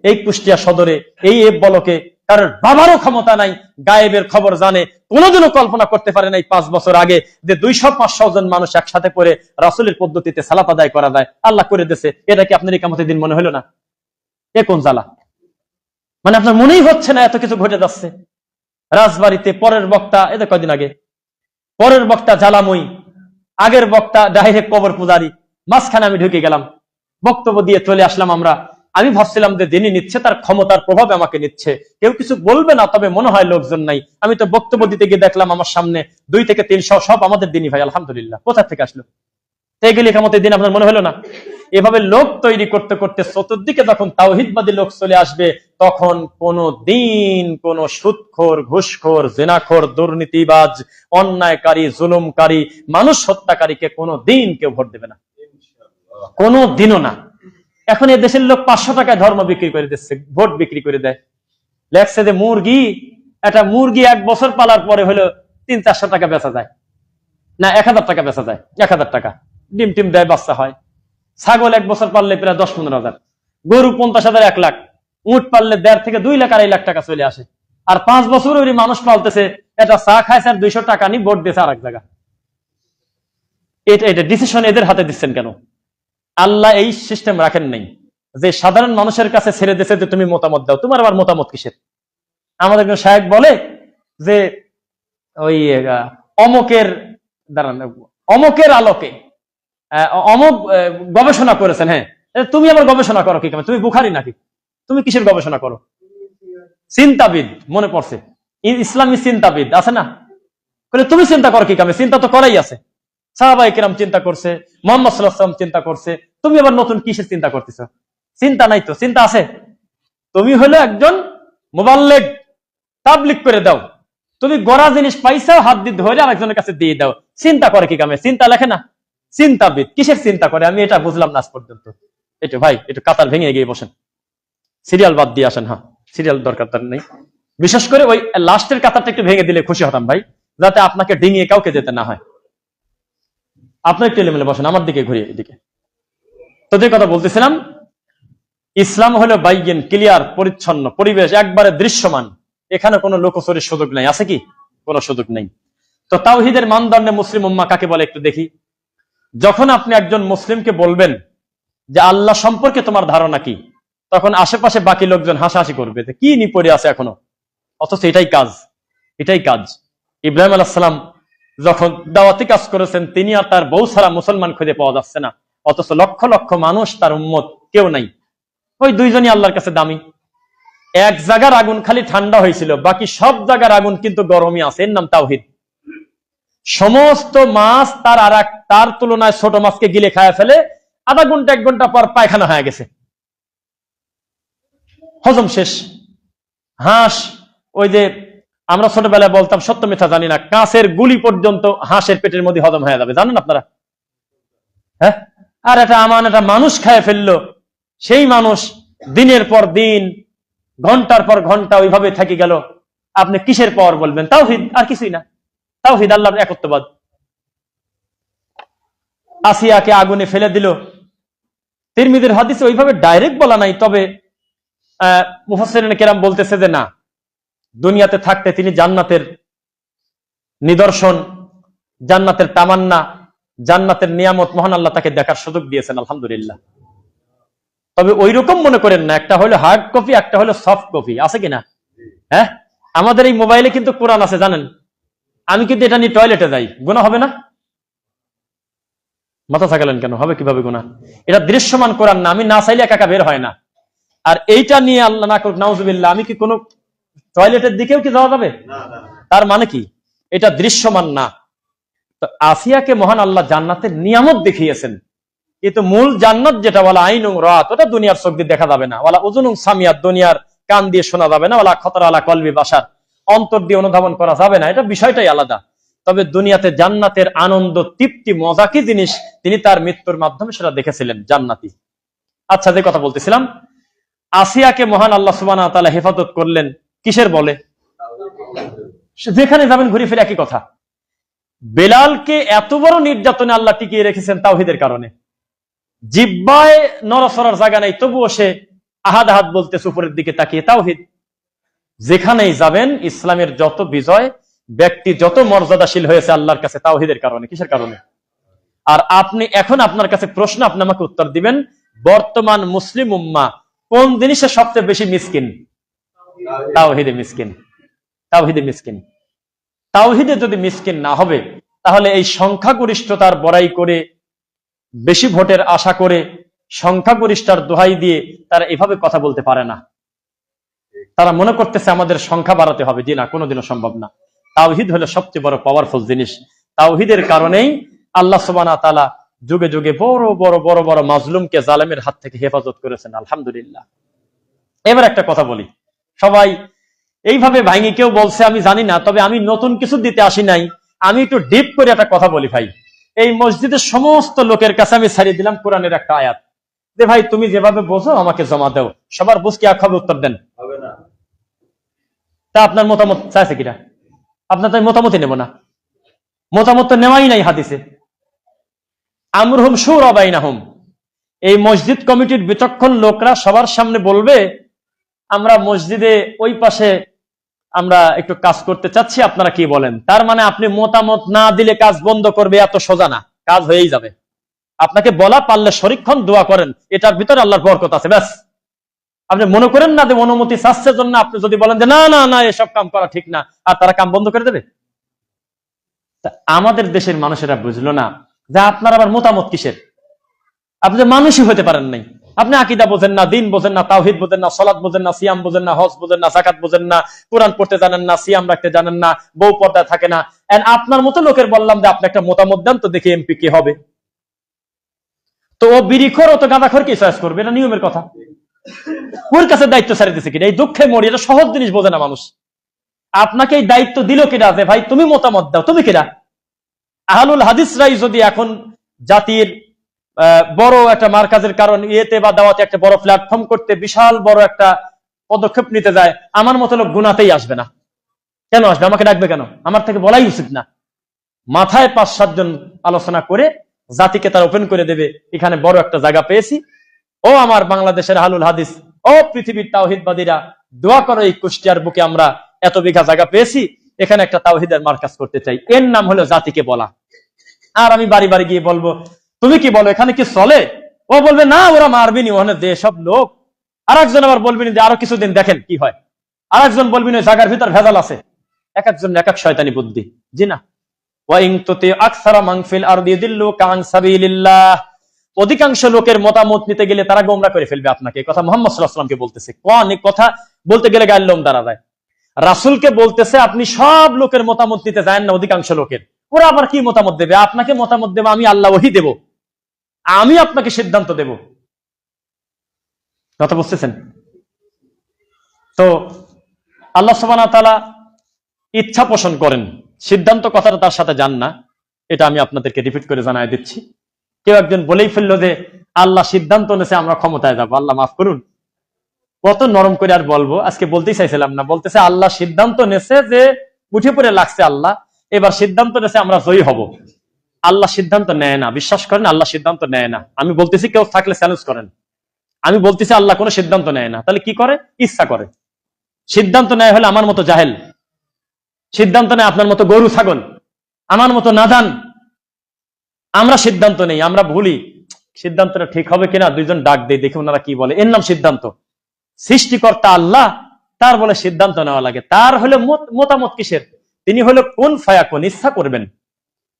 এই কুষ্টিয়া সদরে, এই বলকে কারণ বাবারও ক্ষমতা নাই, গায়েবের খবর জানে, কোনোদিনও কল্পনা করতে পারে নাই 5 বছর আগে যে 200-500 জন মানুষ একসাথে করে রাসূলের পদ্ধতিতে সালাত আদায় করা যায়। আল্লাহ করে দিয়েছে। এটা কি আপনার একামতের দিন মনে হলো না? এ কোন জ্বালা? মানে আপনার মনেই হচ্ছে না এত কিছু ঘটে যাচ্ছে রাজবাড়িতে। পরের বক্তা, এটা কয়দিন আগে, পরের বক্তা জ্বালাময়ী, আগের বক্তা ডাইরেক্ট কবর পূজারি, মাঝখানে আমি ঢুকে গেলাম, বক্তব্য দিয়ে চলে আসলাম আমরা। আমি ভাবছিলাম যে দিনই নিচ্ছে, তার ক্ষমতার প্রভাবে আমাকে নিচ্ছে, কেউ কিছু বলবে না, তবে মনে হয় লোকজন নাই। আমি তো বক্তব্য দিতে গিয়ে দেখলাম আমার সামনে 2 থেকে 300 সব আমাদের দিনই ভাই, আলহামদুলিল্লাহ। কোথা থেকে আসলো? এগুলি ক্ষমতার দিন আপনার মনে হলো না? এভাবে লোক তৈরি করতে করতে চতুর্দিকে যখন তাওহীদবাদী লোক চলে আসবে, তখন কোনো দিন কোন সুদখোর, ঘুষখোর, জিনাখোর, দুর্নীতিবাজ, অন্যায়কারী, জুলুমকারী, মানুষ হত্যাকারীকে কোনো দিন কেউ ভোট দেবে না, কোনো দিনও না। এখন এই দেশের লোক 500 টাকায় ধর্ম বিক্রি করে দিচ্ছে, ভোট বিক্রি করে দেয়। লেখছে যে মুরগি, একটা মুরগি 1 বছর পালার পরে হলো 300-400 টাকা বেচা যায়, না 1000 টাকা বেচা যায়, 1000 টাকা ডিম টিম দেয়, বাচ্চা হয়। ছাগল 1 বছর পারলে প্রায় 10-15 হাজার, গরু 50,000, 1 লাখ, উট পারলে 1.5 থেকে 2 লাখ, 2.5 লাখ টাকা চলে আসে। আর 5 বছর ওই মানুষ পালতেছে, এটা চা খাইছে আর 200 টাকা নি ভোট দিয়েছে আরেক জায়গা। এটা ডিসিশন এদের হাতে দিচ্ছেন কেন? আল্লাহ এই সিস্টেম রাখেন নাই যে সাধারণ মানুষের কাছে ছেড়ে দিয়েছে যে তুমি মতামত দাও। তোমার আবার মতামত কিসের? আমাদের সাহেব বলে যে ওই অমকের দাঁড়ান, অমকের আলোকে অমক গবেষণা করেছেন। হ্যাঁ, তুমি আবার গবেষণা করো কি কামে? তুমি বুখারি নাকি? তুমি কিসের গবেষণা করো? চিন্তাবিদ, মনে পড়ছে, ইসলামী চিন্তাবিদ আছে না? তুমি চিন্তা করো কি কামে? চিন্তা তো করাই আছে, সাহাবায়ে কেরাম চিন্তা করছে, মুহাম্মদ সাল্লাল্লাহু আলাইহি ওয়াসাল্লাম চিন্তা করছে, তুমি আবার নতুন কিসের চিন্তা করতেছো? চিন্তা নাই তো, চিন্তা আছে। তুমি হলো একজন মুবাল্লিগ, তাবলীগ করে দাও। তুমি গড়া জিনিস পাইছো, হাত দিয়ে ধরে আরেকজনের কাছে দিয়ে দাও। চিন্তা করে কি কামে? চিন্তা লেখে না। চিন্তাবিদ কিসের চিন্তা করে আমি এটা বুঝলাম না আজ পর্যন্ত। একটু ভাই একটু কাতার ভেঙে গিয়ে বসেন, সিরিয়াল বাদ দিয়ে আসেন। হ্যাঁ, সিরিয়াল দরকার নেই, বিশেষ করে ওই লাস্টের কাতারটা একটু ভেঙে দিলে খুশি হতাম ভাই, যাতে আপনাকে ডিঙিয়ে কাউকে যেতে না হয়। আপনার একটু এলোমেলো বসেন, আমার দিকে ঘুরিয়ে এদিকে। তো যে কথা বলতেছিলাম, ইসলাম হলো বাইয়িন, ক্লিয়ার, পরিচ্ছন্ন, পরিবেশ একবারে দৃশ্যমান, এখানে কোনো লোকচুরির সুযোগ নাই। আছে কি? কোনো সুযোগ নেই। তো তাওহীদের মানদণ্ডে মুসলিম উম্মাহ কাকে বলে একটু দেখি। যখন আপনি একজন মুসলিমকে বলবেন যে আল্লাহ সম্পর্কে তোমার ধারণা কি, তখন আশেপাশে বাকি লোকজন হাসাহাসি করবে যে কি নি পড়ে আছে এখনো, অথচ এটাই কাজ, এটাই কাজ। ইব্রাহিম আলাইহিস সালাম যখন দাওয়াতি কাজ করেছেন, তিনি আর তার বউ ছাড়া মুসলমান খুঁজে পাওয়া যাচ্ছে না, অথচ লক্ষ লক্ষ মানুষ তার উম্মত, কেউ নাই। ওই 2 জনই আল্লাহর কাছে দামি। এক জায়গার আগুন খালি ঠান্ডা হয়েছিল, বাকি সব জায়গার আগুন কিন্তু গরমই আছে, এর নাম তাওহীদ। সমস্ত মাছ তার তুলনায় ছোট মাছকে গিলে খায় ফেলে, আধা ঘন্টা 1 ঘন্টা পর পায়খানা হয়ে গেছে, হজম শেষ। হাঁস, ওই যে আমরা ছোটবেলায় বলতাম, সত্য মিথ্যা জানি না, কাঁচের গুলি পর্যন্ত হাঁসের পেটের মধ্যে হজম হয়ে যাবে, জানেন আপনারা? হ্যাঁ, আর এটা মানুষ খায় ফেললো, সেই মানুষ দিনের পর দিন, ঘন্টার পর ঘন্টা ওইভাবে থেকে গেল। আপনি কিসের পাওয়ার বলবেন? তাওহীদ, আর কিছুই না। তাওহীদ, আল্লাহর একত্ববাদ। আসিয়াকে আগুনে ফেলে দিল, তিরমিজির হাদিসে ওইভাবে ডাইরেক্ট বলা নাই, তবে মুফাসসিরিন কেরাম বলতেছে যে না, দুনিয়াতে থাকতে তিনি জান্নাতের নিদর্শন, জান্নাতের তামান্না, জান্নাতের নিয়ামত মহান আল্লাহ তাকে দেখার সুযোগ দিয়েছেন, আলহামদুলিল্লাহ। তবে ওই রকম মনে করেন না, একটা হলো হার্ড কপি, একটা হলো সফট কপি, আছে কিনা? হ্যাঁ, আমাদের এই মোবাইলে কিন্তু কোরআন আছে, জানেন? আমি কিন্তু এটা নিয়ে টয়লেটে যাই, গুনাহ হবে না? মাথা থাকালেন কেন? হবে কিভাবে গুনাহ? এটা দৃশ্যমান কোরআন না, আমি না চাইলে একা একা বের হয় না। আর এইটা নিয়ে আল্লাহ না করুক, নাউজুবিল্লাহ, আমি কি কোনো টয়লেটের দিকেও কি যাওয়া যাবে? তার মানে কি? এটা দৃশ্যমান না। তো আসিয়াকে মহান আল্লাহ জান্নাতের নিয়ামত দেখিয়েছেন, কিন্তু মূল জান্নাত যেটা বলা আইনুং রাত, ওটা দুনিয়ার চোখ দিয়ে দেখা যাবে না, ওয়ালা উযুনুং সামিয়াত, দুনিয়ার কান দিয়ে শোনা যাবে না, ওয়ালা খতর আলা কলবি বাশার, অন্তর দিয়ে অনুধাবন করা যাবে না, এটা বিষয়টাই আলাদা। তবে দুনিয়াতে জান্নাতের আনন্দ, তৃপ্তি, মজা কি জিনিস, তিনি তার মৃত্যুর মাধ্যমে সেটা দেখেছিলেন, জান্নাতি। আচ্ছা, যে কথা বলতেছিলাম, আসিয়াকে মহান আল্লাহ সুবহানাহু ওয়া তাআলা হেফাজত করলেন কিসের বলে? যেখানে যাবেন ঘুরে ফিরে একই কথা। বেলালকে এত বড় নির্যাতনে আল্লাহ টিকিয়ে রেখেছেন তাওহীদের কারণে। জিহ্বায় নড়াচড়ার জায়গা নাই, তবুও সে আহাদ আহাদ বলতেছে উপরের দিকে তাকিয়ে, তাওহীদ। যেখানেই যাবেন ইসলামের যত বিজয়, ব্যক্তি যত মর্যাদাশীল হয়েছে আল্লাহর কাছে, তাওহীদের কারণে। কিসের কারণে? আর আপনি এখন আপনার কাছে প্রশ্ন, আপনি আমাকে উত্তর দিবেন, বর্তমান মুসলিম উম্মাহ কোন জিনিসে সবচেয়ে বেশি মিসকিন? তাওহীদে মিসকিন, তাওহীদে মিসকিন। তাওহীদে যদি মিসকিন না হবে, তাহলে এই সংখ্যাগরিষ্ঠতার বড়াই করে, বেশি ভোটের আশা করে, সংখ্যাগরিষ্ঠের দোহাই দিয়ে তারা এভাবে কথা বলতে পারে না। তারা মনে করতেছে আমাদের সংখ্যা বাড়াতে হবে। জি না, কোনোদিনও সম্ভব না। তাওহীদ হলো সবচেয়ে বড় পাওয়ারফুল জিনিস। তাওহীদের কারণেই আল্লাহ সুবহানাহু ওয়া তাআলা যুগে যুগে বড় বড় বড় বড় মাজলুমকে জালেমের হাত থেকে হেফাজত করেছেন, আলহামদুলিল্লাহ। এবার একটা কথা বলি, সবাই এইভাবে ভাঙি কেউ বলছে আমি জানি না, তবে আমি নতুন কিছু দিতে আসি নাই, আমি একটু ডিপ করে একটা কথা বলি ভাই। এই মসজিদের সমস্ত লোকের কাছে আমি ছাড়িয়ে দিলাম কোরআনের একটা আয়াত, যে ভাই তুমি যেভাবে বোঝো আমাকে জমা দাও। সবার বুঝ কি এক হবে? উত্তর দেন। তা আপনার মতামত চাইছে কিনা? আপনার তাই মতামতই নেব না। মতামত তো নেওয়াই নাই হাদিসে। আমরুহুম শুরা বাইনাহুম, এই মসজিদ কমিটির বিচক্ষণ লোকরা সবার সামনে বলবে আমরা মসজিদে ওই পাশে আমরা একটু কাজ করতে চাচ্ছি, আপনারা কি বলেন? তার মানে আপনি মতামত না দিলে কাজ বন্ধ করবে, এত সোজা না, কাজ হয়েই যাবে। আপনাকে বলা, পারলে শরীক্ষণ দোয়া করেন, এটার ভিতরে আল্লাহর বরকত আছে, ব্যাস। আপনি মনে করেন না যে অনুমতি চাচ্ছে জন্য আপনি যদি বলেন যে না না না এসব কাম করা ঠিক না, আর তারা কাম বন্ধ করে দেবে। আমাদের দেশের মানুষেরা বুঝলো না যে আপনার আবার মতামত কিসের? আপনি যে মানুষই হতে পারেন নাই। আপনি আকীদা বোঝেন না, দিন বোঝেন না, তাওহীদ বোঝেন না, সালাত বোঝেন না, সিয়াম বোঝেন না, হজ বোঝেন না, যাকাত বোঝেন না, কোরআন পড়তে জানেন না, সিয়াম রাখতে জানেন না, বউ পর্দায় থাকে না। এন্ড আপনার মতো লোকের বললাম যে আপনি একটা মতামত দেন তো দেখি এমপি কি হবে। তো ও বিড়িখোর, ও তো গাঁদাখোর কি চয়েস করবে? এটা নিয়মের কথা। ওর কাছে দায়িত্ব ছাড়ে দিচ্ছে কিনা? এই দুঃখে মরি, এটা সহজ জিনিস বোঝে না মানুষ। আপনাকে এই দায়িত্ব দিল কিনা যে ভাই তুমি মতামত দাও? তুমি কিনা? আহলুল হাদিসরাই যদি এখন জাতির বড় একটা মার্কাজের কারণ ইয়েতে বা দাওয়াতে একটা বড় প্ল্যাটফর্ম করতে বিশাল বড় একটা পদক্ষেপ নিতে যায়, আমার মতো লোক গুনাতেই আসবে না। কেন আসবে? আমাকে ডাকবে কেন? আমার থেকে বলাই উচিত না। মাথায় 5-7 জন আলোচনা করে জাতিকে তার ওপেন করে দেবে, এখানে বড় একটা জায়গা পেয়েছি। ও আমার বাংলাদেশের আহলুল হাদিস, ও পৃথিবীর তাওহীদবাদীরা, দোয়া করো, এই কুষ্টিয়ার বুকে আমরা এত বিঘা জায়গা পেয়েছি, এখানে একটা তাওহীদের মার্কাজ করতে চাই। এর নাম হলো জাতিকে বলা। আর আমি বাড়ি বাড়ি গিয়ে বলবো তুমি কি বলো, এখানে কি চলে? ও বলবে না ওরা মারবিনি, ওখানে যে সব লোক। আর একজন আবার বলবেন যে আরো কিছুদিন দেখেন কি হয়। আর একজন বলবেন ওই জায়গার ভিতর ভেজাল আছে। এক একজন এক এক শয়তানি বুদ্ধি। জি না, অধিকাংশ লোকের মতামত নিতে গেলে তারা গোমরা করে ফেলবে আপনাকে। কথা মুহাম্মদ সাল্লাল্লাহু আলাইহি ওয়াসাল্লামকে বলতেছে। কোন কথা বলতে গেলে গায়ের লোম দাঁড়া যায়। রাসূলকে বলতেছে আপনি সব লোকের মতামত নিতে যান না, অধিকাংশ লোকের। ওরা আবার কি মতামত দেবে? আপনাকে মতামত দেবে, আমি আল্লাহ ওহী দেব, আমি আপনাকে সিদ্ধান্ত দেব। কথা বুঝতেছেন তো? আল্লাহ সুবহানাহু ওয়া তাআলা ইচ্ছা পোষণ করেন, সিদ্ধান্ত কথাটা তার সাথে যান না। এটা আমি আপনাদেরকে রিপিট করে জানাই দিচ্ছি। কেউ একজন বলেই ফেললো যে আল্লাহ সিদ্ধান্ত নেছে আমরা ক্ষমতায় যাবো। আল্লাহ মাফ করুন, কত নরম করে আর বলবো, আজকে বলতেই চাইছিলাম না। বলতেছে আল্লাহ সিদ্ধান্ত নেছে যে উঠে পড়ে লাগছে আল্লাহ, এবার সিদ্ধান্ত নেছে আমরা জয়ী হব। আল্লাহ সিদ্ধান্ত নেয় না, বিশ্বাস করেন, আল্লাহ সিদ্ধান্ত নেয় না। আমি বলতেছি, কেউ থাকলে চ্যালেঞ্জ করেন। আমি বলতেছি আল্লাহ কোনো সিদ্ধান্ত নেয় না। তাহলে কি করে? ইচ্ছা করে। সিদ্ধান্ত নেয় হলে আমার মতো জাহেল, সিদ্ধান্ত নেয় আপনার মতো গরু ছাগল, আমার মতো নাদান। আমরা সিদ্ধান্ত নেই, আমরা ভুলি। সিদ্ধান্তটা ঠিক হবে কিনা দুইজন ডাক দেই, দেখি ওনারা কি বলে। এর নাম সিদ্ধান্ত। সৃষ্টিকর্তা আল্লাহ, তার বলে সিদ্ধান্ত নেওয়া লাগে। তার হলো মতামত কিসের? তিনি হলো কোন ফায়াকুন, ইচ্ছা করবেন।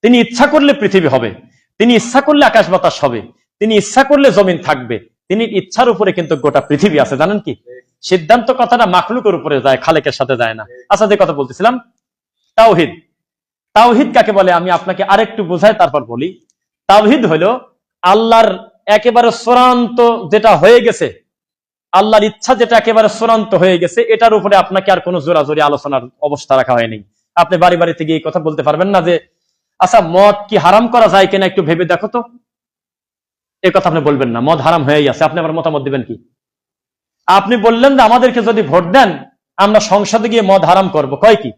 তিনি ইচ্ছা করলে পৃথিবী হবে, তিনি ইচ্ছা করলে আকাশ বাতাস হবে, তিনি ইচ্ছা করলে জমিন থাকবে। তিনি ইচ্ছার উপরে কিন্তু গোটা পৃথিবী আছে, জানেন কি? সিদ্ধান্ত কথাটা মাখলুকের উপরে যায়, খালেকের সাথে যায় না। আচ্ছা, যে কথা বলতেছিলাম, তাওহীদ। তাওহীদ কাকে বলে আমি আপনাকে আরেকটু বোঝাই, তারপর বলি। তাওহীদ হলো আল্লাহর একেবারে চূড়ান্ত যেটা হয়ে গেছে, আল্লাহর ইচ্ছা যেটা একেবারে চূড়ান্ত হয়ে গেছে, এটার উপরে আপনাকে আর কোনো জোরাজোরি আলোচনার অবস্থা রাখা হয়নি। আপনি বাড়ি বাড়িতে গিয়ে কথা বলতে পারবেন না যে আচ্ছা মদ কি হারাম করা যায় কিনা একটু ভেবে দেখো তো। এই কথা আপনি বলবেন না, মদ হারাম হয়েই আছে। আপনি আবার মতামত দিবেন কি? আপনি বললেন যে আমাদেরকে যদি ভোট দেন আমরা সংসদে গিয়ে মদ হারাম করব। কয় কি?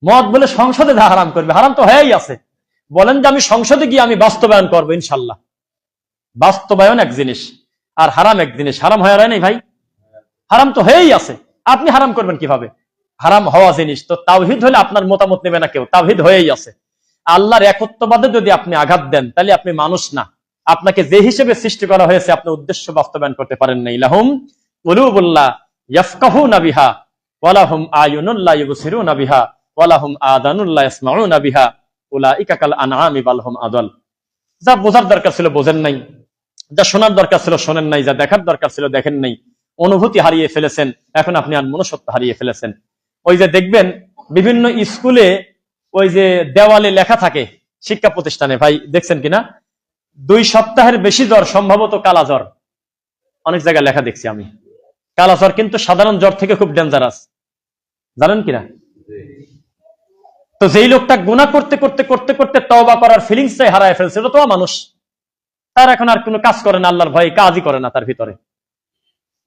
মদ বলে সংসদে হারাম করবে? হারাম তো হয়েই আছে। বলেন যে আমি সংসদে গিয়ে আমি বাস্তবায়ন করবো, ইনশাল্লাহ। বাস্তবায়ন এক জিনিস আর হারাম এক জিনিস। হারাম হয়ে নাই ভাই, হারাম তো হয়েই আছে। আপনি হারাম করবেন কিভাবে? হারাম হওয়া জিনিস তো। তাওহীদ হলে আপনার মতামত নেবে না কেউ, তাওহীদ হয়েই আছে। আল্লাহর একত্ববাদে যদি আপনি আঘাত দেন তাহলে আপনি মানুষ না। আপনাকে যে হিসেবে সৃষ্টি করা হয়েছে আপনি উদ্দেশ্য বাস্তবায়ন করতে পারেন না। লাহুম কুলুবুল্লাহ ইয়াফকাহুনা বিহা ওয়া লাহুম আয়ুনুন লা ইউবসিরুনা বিহা ওয়া লাহুম আযানুন লা ইয়াসমাউনা বিহা উলাইকা কাল আনআমি বাল হুম আদাল। যা বোঝার দরকার ছিল বোঝেন নাই। যা শোনার দরকার ছিল শোনেন নাই, যা দেখার দরকার ছিল দেখেন নাই, অনুভূতি হারিয়ে ফেলেছেন, এখন আপনি আর মনুষ্যত্ব হারিয়ে ফেলেছেন। ওই যে দেখবেন বিভিন্ন স্কুলে ওই যে দেওয়ালে লেখা থাকে, শিক্ষা প্রতিষ্ঠানে, ভাই দেখছেন কিনা, 2 সপ্তাহের বেশি জ্বর, সম্ভবত কালা জ্বর, অনেক জায়গায় লেখা দেখছি আমি। কালা জ্বর কিন্তু সাধারণ জ্বর থেকে খুব ডেঞ্জারাস, জানেন কিনা? তো যেই লোকটা গুনাহ করতে করতে করতে করতে তওবা করার ফিলিংসটাই হারায় ফেলছে, এটা তো মানুষ, তার এখন আর কোনো কাজ করে না, আল্লাহর ভয়ে কাজই করে না, তার ভিতরে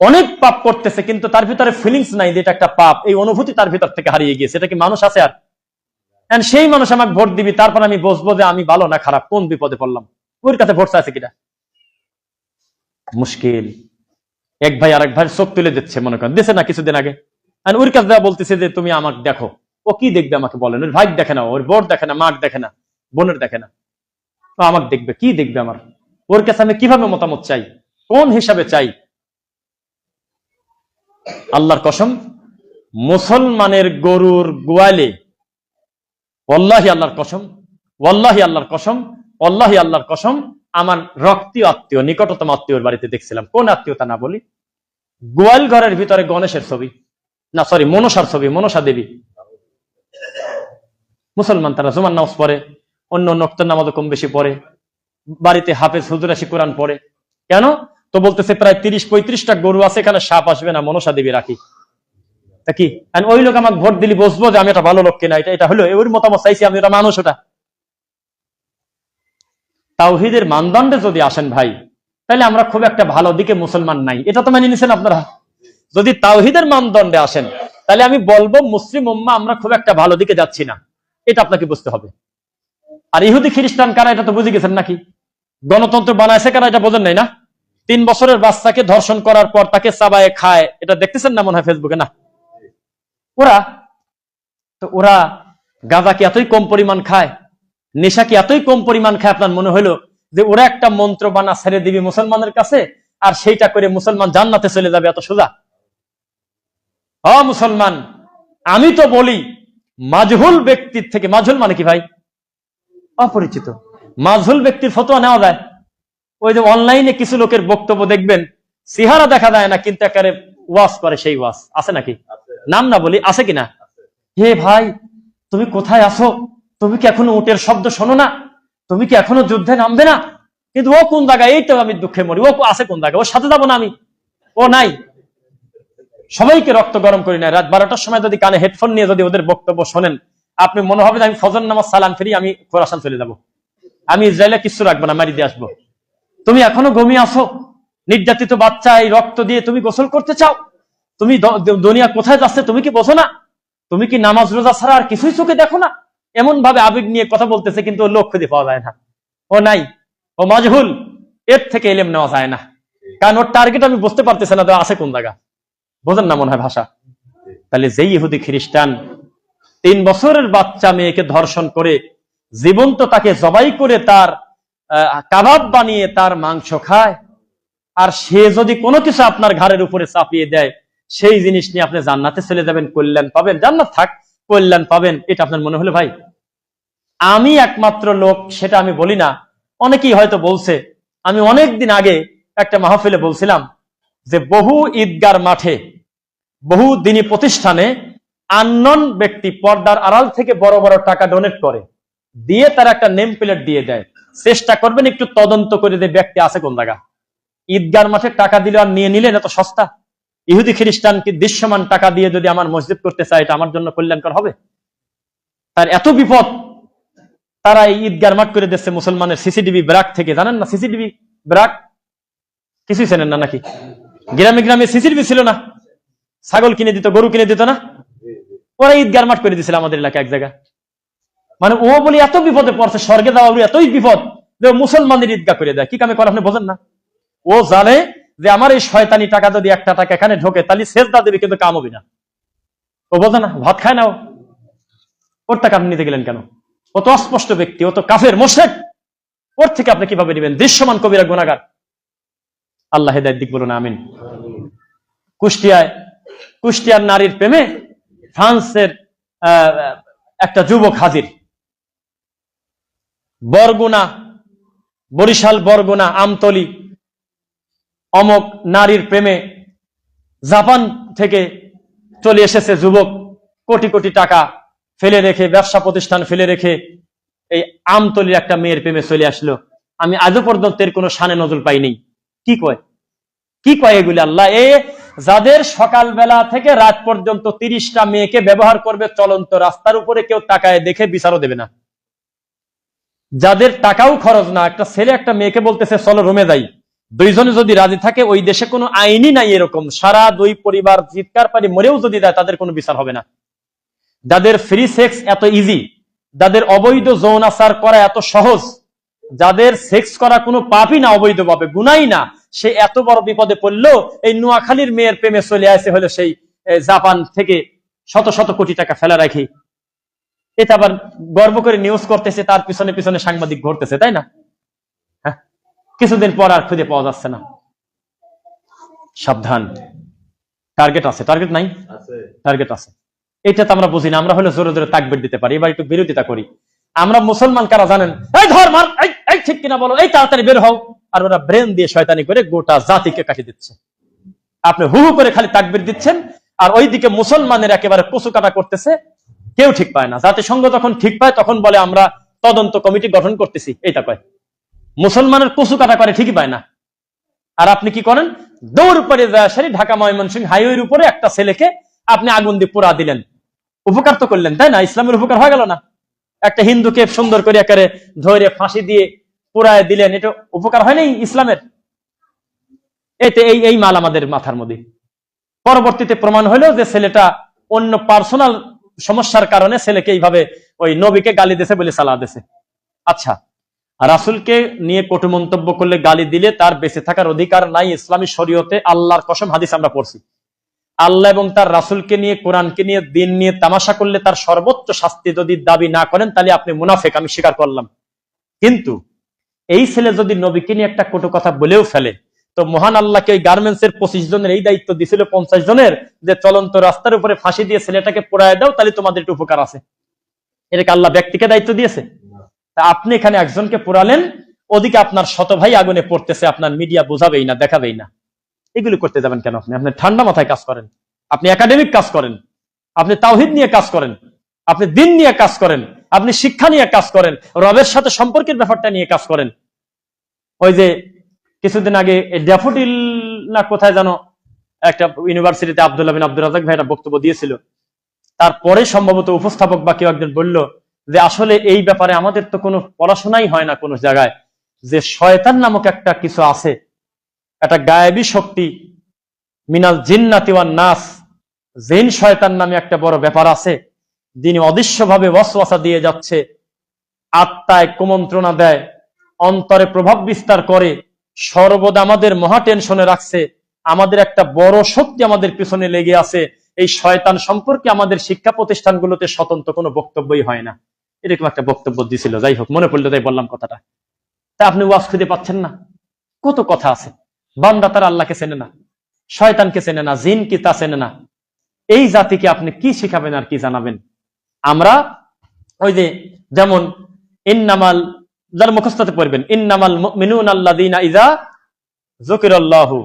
অনেক পাপ করতেছে কিন্তু তার ভিতরে ফিলিংস নাই যে এটা একটা পাপ, এই অনুভূতি তার ভিতর থেকে হারিয়ে গিয়েছে। এটা কি মানুষ আছে আর? সেই মানুষ আমাকে ভোট দিবি, তারপর আমি বুঝবো যে আমি ভালো না খারাপ, কোন বিপদে পড়লাম, ওর কাছে ভোট চাইছে কিনা? মুশকিল। এক ভাই আরেক ভাই চোখ তুলে দিচ্ছে, মনে করেন দিচ্ছে না কিছুদিন আগে, ওর কাছে দেওয়া বলতেছে যে তুমি আমাকে দেখো। ও কি দেখবে আমাকে বলেন? ওর ভাই দেখে না, ওর বোর দেখে না, মাক দেখে না, বোনের দেখে না, ও আমাকে দেখবে, কি দেখবে আমার? ওর কাছে আমি কিভাবে মতামত চাই, কোন হিসাবে চাই? আল্লাহর কসম, মুসলমানের গরুর গোয়ালে, ওয়াল্লাহি আল্লাহর কসম, ওয়াল্লাহি আল্লাহর কসম, ওয়াল্লাহি আল্লাহর কসম, আমার রক্তীয় আত্মীয়, নিকটতম আত্মীয়র বাড়িতে দেখছিলাম, কোন আত্মীয়তা না বলি, গোয়াল ঘরের ভিতরে গণেশের ছবি, না সরি মনসার ছবি, মনসা দেবী। মুসলমান, তারা জুমার নামাজ পড়ে, অন্য নক্তের নামাজও কম বেশি পড়ে, বাড়িতে হাফেজ হুজুর আসি কোরআন পড়ে। কেন? তো বলতেছে প্রায় 30-35টা গরু আছে, এখানে সাপ আসবে না, মনসা দেবী রাখি। তা কি ওই লোক আমাকে ভোট দিলি বসবো যে আমি এটা ভালো লোক কিনা? এটা হলো ওর মতামত চাইছি আমি, ওটা মানুষ। ওটা তাওহীদের মানদণ্ডে যদি আসেন ভাই, তাহলে আমরা খুব একটা ভালো দিকে মুসলমান নাই, এটা তো মেনে নিছেন আপনারা। যদি তাওহীদের মানদণ্ডে আসেন, তাহলে আমি বলবো মুসলিম উম্মাহ আমরা খুব একটা ভালো দিকে যাচ্ছি না, এটা আপনাকে বুঝতে হবে। আর ইহুদি খ্রিস্টান কারা, এটা তো বুঝে গেছেন নাকি? গণতন্ত্র বানাইছে কারা, এটা বোঝেন নাই না? 3 বছরের বাচ্চাকে ধর্ষণ করার পর তাকে চাবায়ে খায়, এটা দেখতেছেন না মনে হয় ফেসবুকে? না, ওরা গাঁজা কি এতই কম পরিমাণ খায়, নেশা কি এতই কম পরিমাণ খায়, আপনার মনে হলো যে ওরা একটা মন্ত্র বানা ছেড়ে দিবি মুসলমানের কাছে, আর সেইটা করে মুসলমান জান্নাতে চলে যাবে, এত সোজা? মুসলমান, আমি তো বলি মাজহুল ব্যক্তির থেকে, মাজহুল মানে কি ভাই? অপরিচিত। মাজহুল ব্যক্তির ফতোয়া নেওয়া যায়। ওই যে অনলাইনে কিছু লোকের বক্তব্য দেখবেন, চেহারা দেখা যায় না কিন্তু একেবারে ওয়াজ করে, সেই ওয়াজ আছে নাকি? নাম না বলি, আছে কিনা? হে ভাই, তুমি কোথায় আছো? তুমি কি এখনো উটের শব্দ শোনো না? তুমি কি এখনো যুদ্ধে নামবে না? কিন্তু ও কোন জায়গায়? এই তো আমি দুঃখে মরি, ও আছে কোন জায়গায়? ওর সাথে যাবো না আমি? ও নাই। সবাইকে রক্ত গরম করি না। রাত 12টার সময় যদি কানে হেডফোন নিয়ে যদি ওদের বক্তব্য শোনেন, আপনি মনে হবে যে আমি ফজর নামাজ সালাম ফিরি, আমি খোরাসান চলে যাব, আমি ইসরায়েলে কিছু রাখবো না, মারি দিয়ে আসবো। তুমি এখনো ঘুমিয়ে আসো, নির্যাতিত বাচ্চা এই রক্ত দিয়ে তুমি গোসল করতে চাও? তুমি দুনিয়া কোথায় যাচ্ছে তুমি কি বোঝো না? তুমি কি নামাজ রোজা ছাড়া আর কিছুই চোখে দেখো না? এমন ভাবে আবেগ নিয়ে কথা বলতেছে, কিন্তু ওর লোক খুঁজে পাওয়া যায় না, ও নাই, ও মাজহুল। এর থেকে এলেম নেওয়া যায় না, কারণ ওর টার্গেট আমি বুঝতে পারতেছি না, তো আছে কোন জায়গা, বোঝেন না মনে হয় ভাষা। তাহলে যেই ইহুদি খ্রিস্টান 3 বছরের বাচ্চা মেয়েকে ধর্ষণ করে জীবন্ত তাকে জবাই করে তার কাবাব বানিয়ে তার মাংস খায়, আর সে যদি কোনো কিছু আপনার ঘাড়ের উপরে চাপিয়ে দেয়, সেই জিনিস নিয়ে আপনি জান্নাতে চলে যাবেন, কল্যাণ পাবেন, জান্নাত থাক, কল্যাণ পাবেন, এটা আপনার মনে হলো ভাই? আমি একমাত্র লোক সেটা আমি বলি না, অনেকেই হয়তো বলছে। আমি অনেক দিন আগে একটা মাহফিলে বলছিলাম যে বহু ঈদগার মাঠে, বহু দিনী প্রতিষ্ঠানে আননোন ব্যক্তি পর্দার আড়াল থেকে বড় বড় টাকা ডোনেট করে, দিয়ে তার একটা নেম প্লেট দিয়ে দেয়। চেষ্টা করবেন একটু তদন্ত করে যে ব্যক্তি আছে কোন জায়গা। ঈদগার মাঠে টাকা দিলে আর নিয়ে নিলেন, এত সস্তা? ইহুদি খ্রিস্টান কি দৃশ্যমান টাকা দিয়ে যদি আমার মসজিদ করতে চায়, এটা আমার জন্য কল্যাণকর হবে? তার এত বিপদ, তারা এই ঈদগার মাঠ করে দিচ্ছে মুসলমানের সিসিটিভি ব্রাক থেকে। জানেন না সিসিটিভি ব্রাক? কিছুই চেনেন না নাকি? গ্রামে গ্রামে সিসিটিভি ছিল না, ছাগল কিনে দিত, গরু কিনে দিত না? ওরা ঈদগার মাঠ করে দিয়েছিল আমাদের এলাকা এক জায়গায়। মানে ও বলি এত বিপদে পড়ছে, স্বর্গে যাওয়া এতই বিপদ যে মুসলমানদের ঈদগাহ করে দেয়। কি কামে করে আপনি বোঝেন না? ও জানে যে আমার এই শয়তানি টাকা যদি একটা টাকা এখানে ঢোকে, তাহলে সেজদা দেবে কিন্তু কাম হবে না। ও বোঝে না, ভাত খায় না। ওর টাকা আপনি নিতে গেলেন কেন? ও তো অস্পষ্ট ব্যক্তি, ও তো কাফের মুশরিক, ওর থেকে আপনি কিভাবে নেবেন? দৃশ্যমান কবিরা গুনাহগার। আল্লাহ হেদায়েত দিক, বলুন আমিন। কুষ্টিয়ার নারীর প্রেমে ফ্রান্সের একটা যুবক হাজির। বরগুনা, বরিশাল, বরগুনা, আমতলী, অমক নারীর প্রেমে জাপান থেকে চলে এসেছে যুবক, কোটি কোটি টাকা ফেলে রেখে, ব্যবসা প্রতিষ্ঠান ফেলে রেখে এই আমতলির একটা মেয়ের প্রেমে চলে আসলো। আমি আজও পর্যন্ত এর কোনো শানে নজর পাইনি। কি কয়, কি কয় এগুলি? আল্লাহ যাদের সকালবেলা থেকে রাত পর্যন্ত 30টা মেয়েকে ব্যবহার করবে চলন্ত রাস্তার উপরে, কেউ তাকায় দেখে বিচারও দেবে না, যাদের টাকাও খরচ না, একটা ছেলে একটা মেয়েকে বলতেছে চলো রুমে যাই, দুইজনে যদি রাজি থাকে, ওই দেশে কোনো আইনই নাই এরকম, সারা দুই পরিবার চিৎকার পারি মরেও যদি দেয় তাদের কোনো বিচার হবে না। যাদের ফ্রি সেক্স এত ইজি, যাদের অবৈধ যৌনাচার করা এত সহজ, যাদের সেক্স করা কোনো পাপই না, অবৈধভাবে গুনাই না, সে এত বড় বিপদে পড়লো এই নোয়াখালীর মেয়ের প্রেমে চলে আসে হলো সেই জাপান থেকে শত শত কোটি টাকা ফেলা রাখি। এটা আবার গর্ব করে নিউজ করতেছে, তার পিছনে পিছনে সাংবাদিক ঘুরতেছে, তাই না? হ্যাঁ, কিছুদিন পর আর খুঁজে পাওয়া যাচ্ছে না। সাবধান, টার্গেট আছে, টার্গেট নাই, টার্গেট আছে। এটা তো আমরা বুঝি না, আমরা হলে জোরে জোরে তাকবীর দিতে পারি, এবার একটু বিরোধিতা করি। আমরা মুসলমান কারা জানেন? এই ধর মার, এই ঠিক কিনা বলো, এই তাড়াতাড়ি বের হও। আর ওরা ব্রেন দিয়ে শয়তানি করে গোটা জাতিকে কাটিয়ে দিচ্ছে। আপনি হু হু করে খালি তাকবীর দিচ্ছেন, আর ওইদিকে মুসলমানের একেবারে কচু কাটা করতেছে, কেউ ঠিক পায় না। জাতিসংঘ যখন ঠিক পায় তখন বলে আমরা তদন্ত কমিটি গঠন করতেছি, এইটা কয়। মুসলমানের কচু কাটা করে ঠিকই পায় না। আর আপনি কি করেন? দৌড় পড়ে যায় সারি ঢাকা ময়মনসিংহ হাইওয়ের উপরে একটা ছেলেকে আপনি আগুন দিয়ে পোড়া দিলেন, উপকার তো করলেন, তাই না? ইসলামের উপকার হয়ে গেল না? একটা হিন্দুকে সুন্দর করে একেবারে ধরে ফাঁসি দিয়ে পোড়ায় দিলেন, এটা উপকার হয় নাই ইসলামের? এতে এই মাল আমাদের মাথার মধ্যে। পরবর্তীতে প্রমাণ হলো যে ছেলেটা অন্য পার্সোনাল সমস্যার কারণে ছেলেকে এইভাবে ওই নবীকে গালি দিয়েছে বলে সালাহ দিয়েছে। আচ্ছা, রাসূলকে নিয়ে কটু মন্তব্য করলে, গালি দিলে তার বেঁচে থাকার অধিকার নাই ইসলামী শরীয়তে। আল্লাহর কসম, হাদিস আমরা পড়ছি, আল্লাহ এবং তার রাসূলকে নিয়ে, কোরআনকে নিয়ে, দিন নিয়ে তামাশা করলে তার সর্বোচ্চ শাস্তি যদি দাবি না করেন তাহলে আপনি মুনাফিক, আমি স্বীকার করলাম। কিন্তু এই ছেলে যদি নবীকে নিয়ে একটা কটু কথা বলেও ফেলে, তো মহান আল্লাহকে ওই গার্মেন্টস এর 25 জনের এই দায়িত্ব দিছিল 50 জনের, যে চলন্ত রাস্তার উপরে ফাঁসি দিয়ে ছেলেটাকে পোড়ায় দাও, তাহলে তোমাদের একটু উপকার আছে। এটাকে আল্লাহ ব্যক্তিকে দায়িত্ব দিয়েছে? তা আপনি এখানে একজনকে পোড়ালেন, ওদিকে আপনার শত ভাই আগুনে পড়তেছে, আপনার মিডিয়া বোঝাবেই না, দেখাবেই না। এগুলি করতে যাবেন কেন? আপনি ঠান্ডা মাথায় কাজ করেন, আপনি একাডেমিক কাজ করেন, আপনি তাওহীদ নিয়ে কাজ করেন, আপনি দিন নিয়ে কাজ করেন, আপনি শিক্ষা নিয়ে কাজ করেন, রবের সাথে সম্পর্কের ব্যাপারটা নিয়ে কাজ করেন। ওই যে কিছুদিন আগে ড্যাফোডিল না কোথায় যেন একটা ইউনিভার্সিটিতে আব্দুল্লাহ বিন আব্দুর রাজ্জাক ভাই একটা বক্তব্য দিয়েছিল, তারপরে সম্ভবত উপস্থাপক বা কেউ একজন বলল যে আসলে এই ব্যাপারে আমাদের তো কোনো পড়াশোনাই হয় না কোনো জায়গায়, যে শয়তান নামক একটা কিছু আছে, একটা গায়েবী শক্তি, মিনাল জিন্নাতি ওয়ান নাস, জিন শয়তান নামে একটা বড় ব্যাপার আছে, যিনি অদৃশ্যভাবে ওয়াসওয়াসা দিয়ে যাচ্ছে, আত্মায় কুমন্ত্রণা দেয়, অন্তরে প্রভাব বিস্তার করে, সর্বদা আমাদের মহা টেনশনে রাখছে। আমাদের একটা বড় শক্তি আমাদের পিছনে লেগে আছে। এই শয়তান সম্পর্কে আমাদের শিক্ষা প্রতিষ্ঠানগুলোতে স্বতন্ত্র কোনো বক্তব্যই হয় না। এরকম একটা বক্তব্য দিছিল, যাই হোক মনে পড়লো তাই বললাম কথাটা। তা আপনি ওয়াজ খুঁজে পাচ্ছেন না? কত কথা আছে। বান্দা তার আল্লাহকে চেনে না, শয়তানকে চেনে না, জিন কি তা চেনে না। এই জাতিকে আপনি কি শিখাবেন আর কি জানাবেন? আমরা ওই যে যেমন ইন্নামাল, যারা মুখস্থতে পড়বেন, ইন্নামাল মুমিনুনা আল্লাযীনা ইযা যুকিরাল্লাহু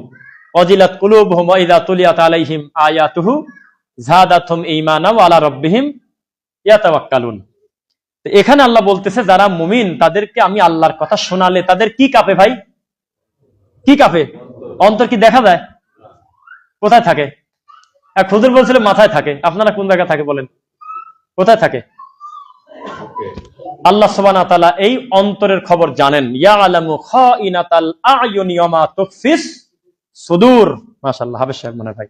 ওয়াজিলাত কুলুবুহুম ওয়া ইযা তুলিয়াত আলাইহিম আয়াতুহু যাদাতহুম ঈমানান ওয়া আলা রাব্বিহিম ইয়াতাওয়াক্কালুন। তো এখানে আল্লাহ বলতেছে যারা মুমিন তাদেরকে আমি আল্লাহর কথা শোনালে তাদের কি কাঁপে ভাই? কি কাঁপে? অন্তর কি দেখা যায়? কোথায় থাকে? এক হুজুর বলছিল মাথায় থাকে। আপনারা কোন জায়গায় থাকে বলেন? কোথায় থাকে? আল্লাহ সুবহানাহু ওয়া তাআলা এই অন্তরের খবর জানেন। ইয়ালামু খাইনাতাল আয়ুনি ওয়া মা তুখফিস সুদূর। মাশাআল্লাহ, হাবেশ সাহেব মনে ভাই,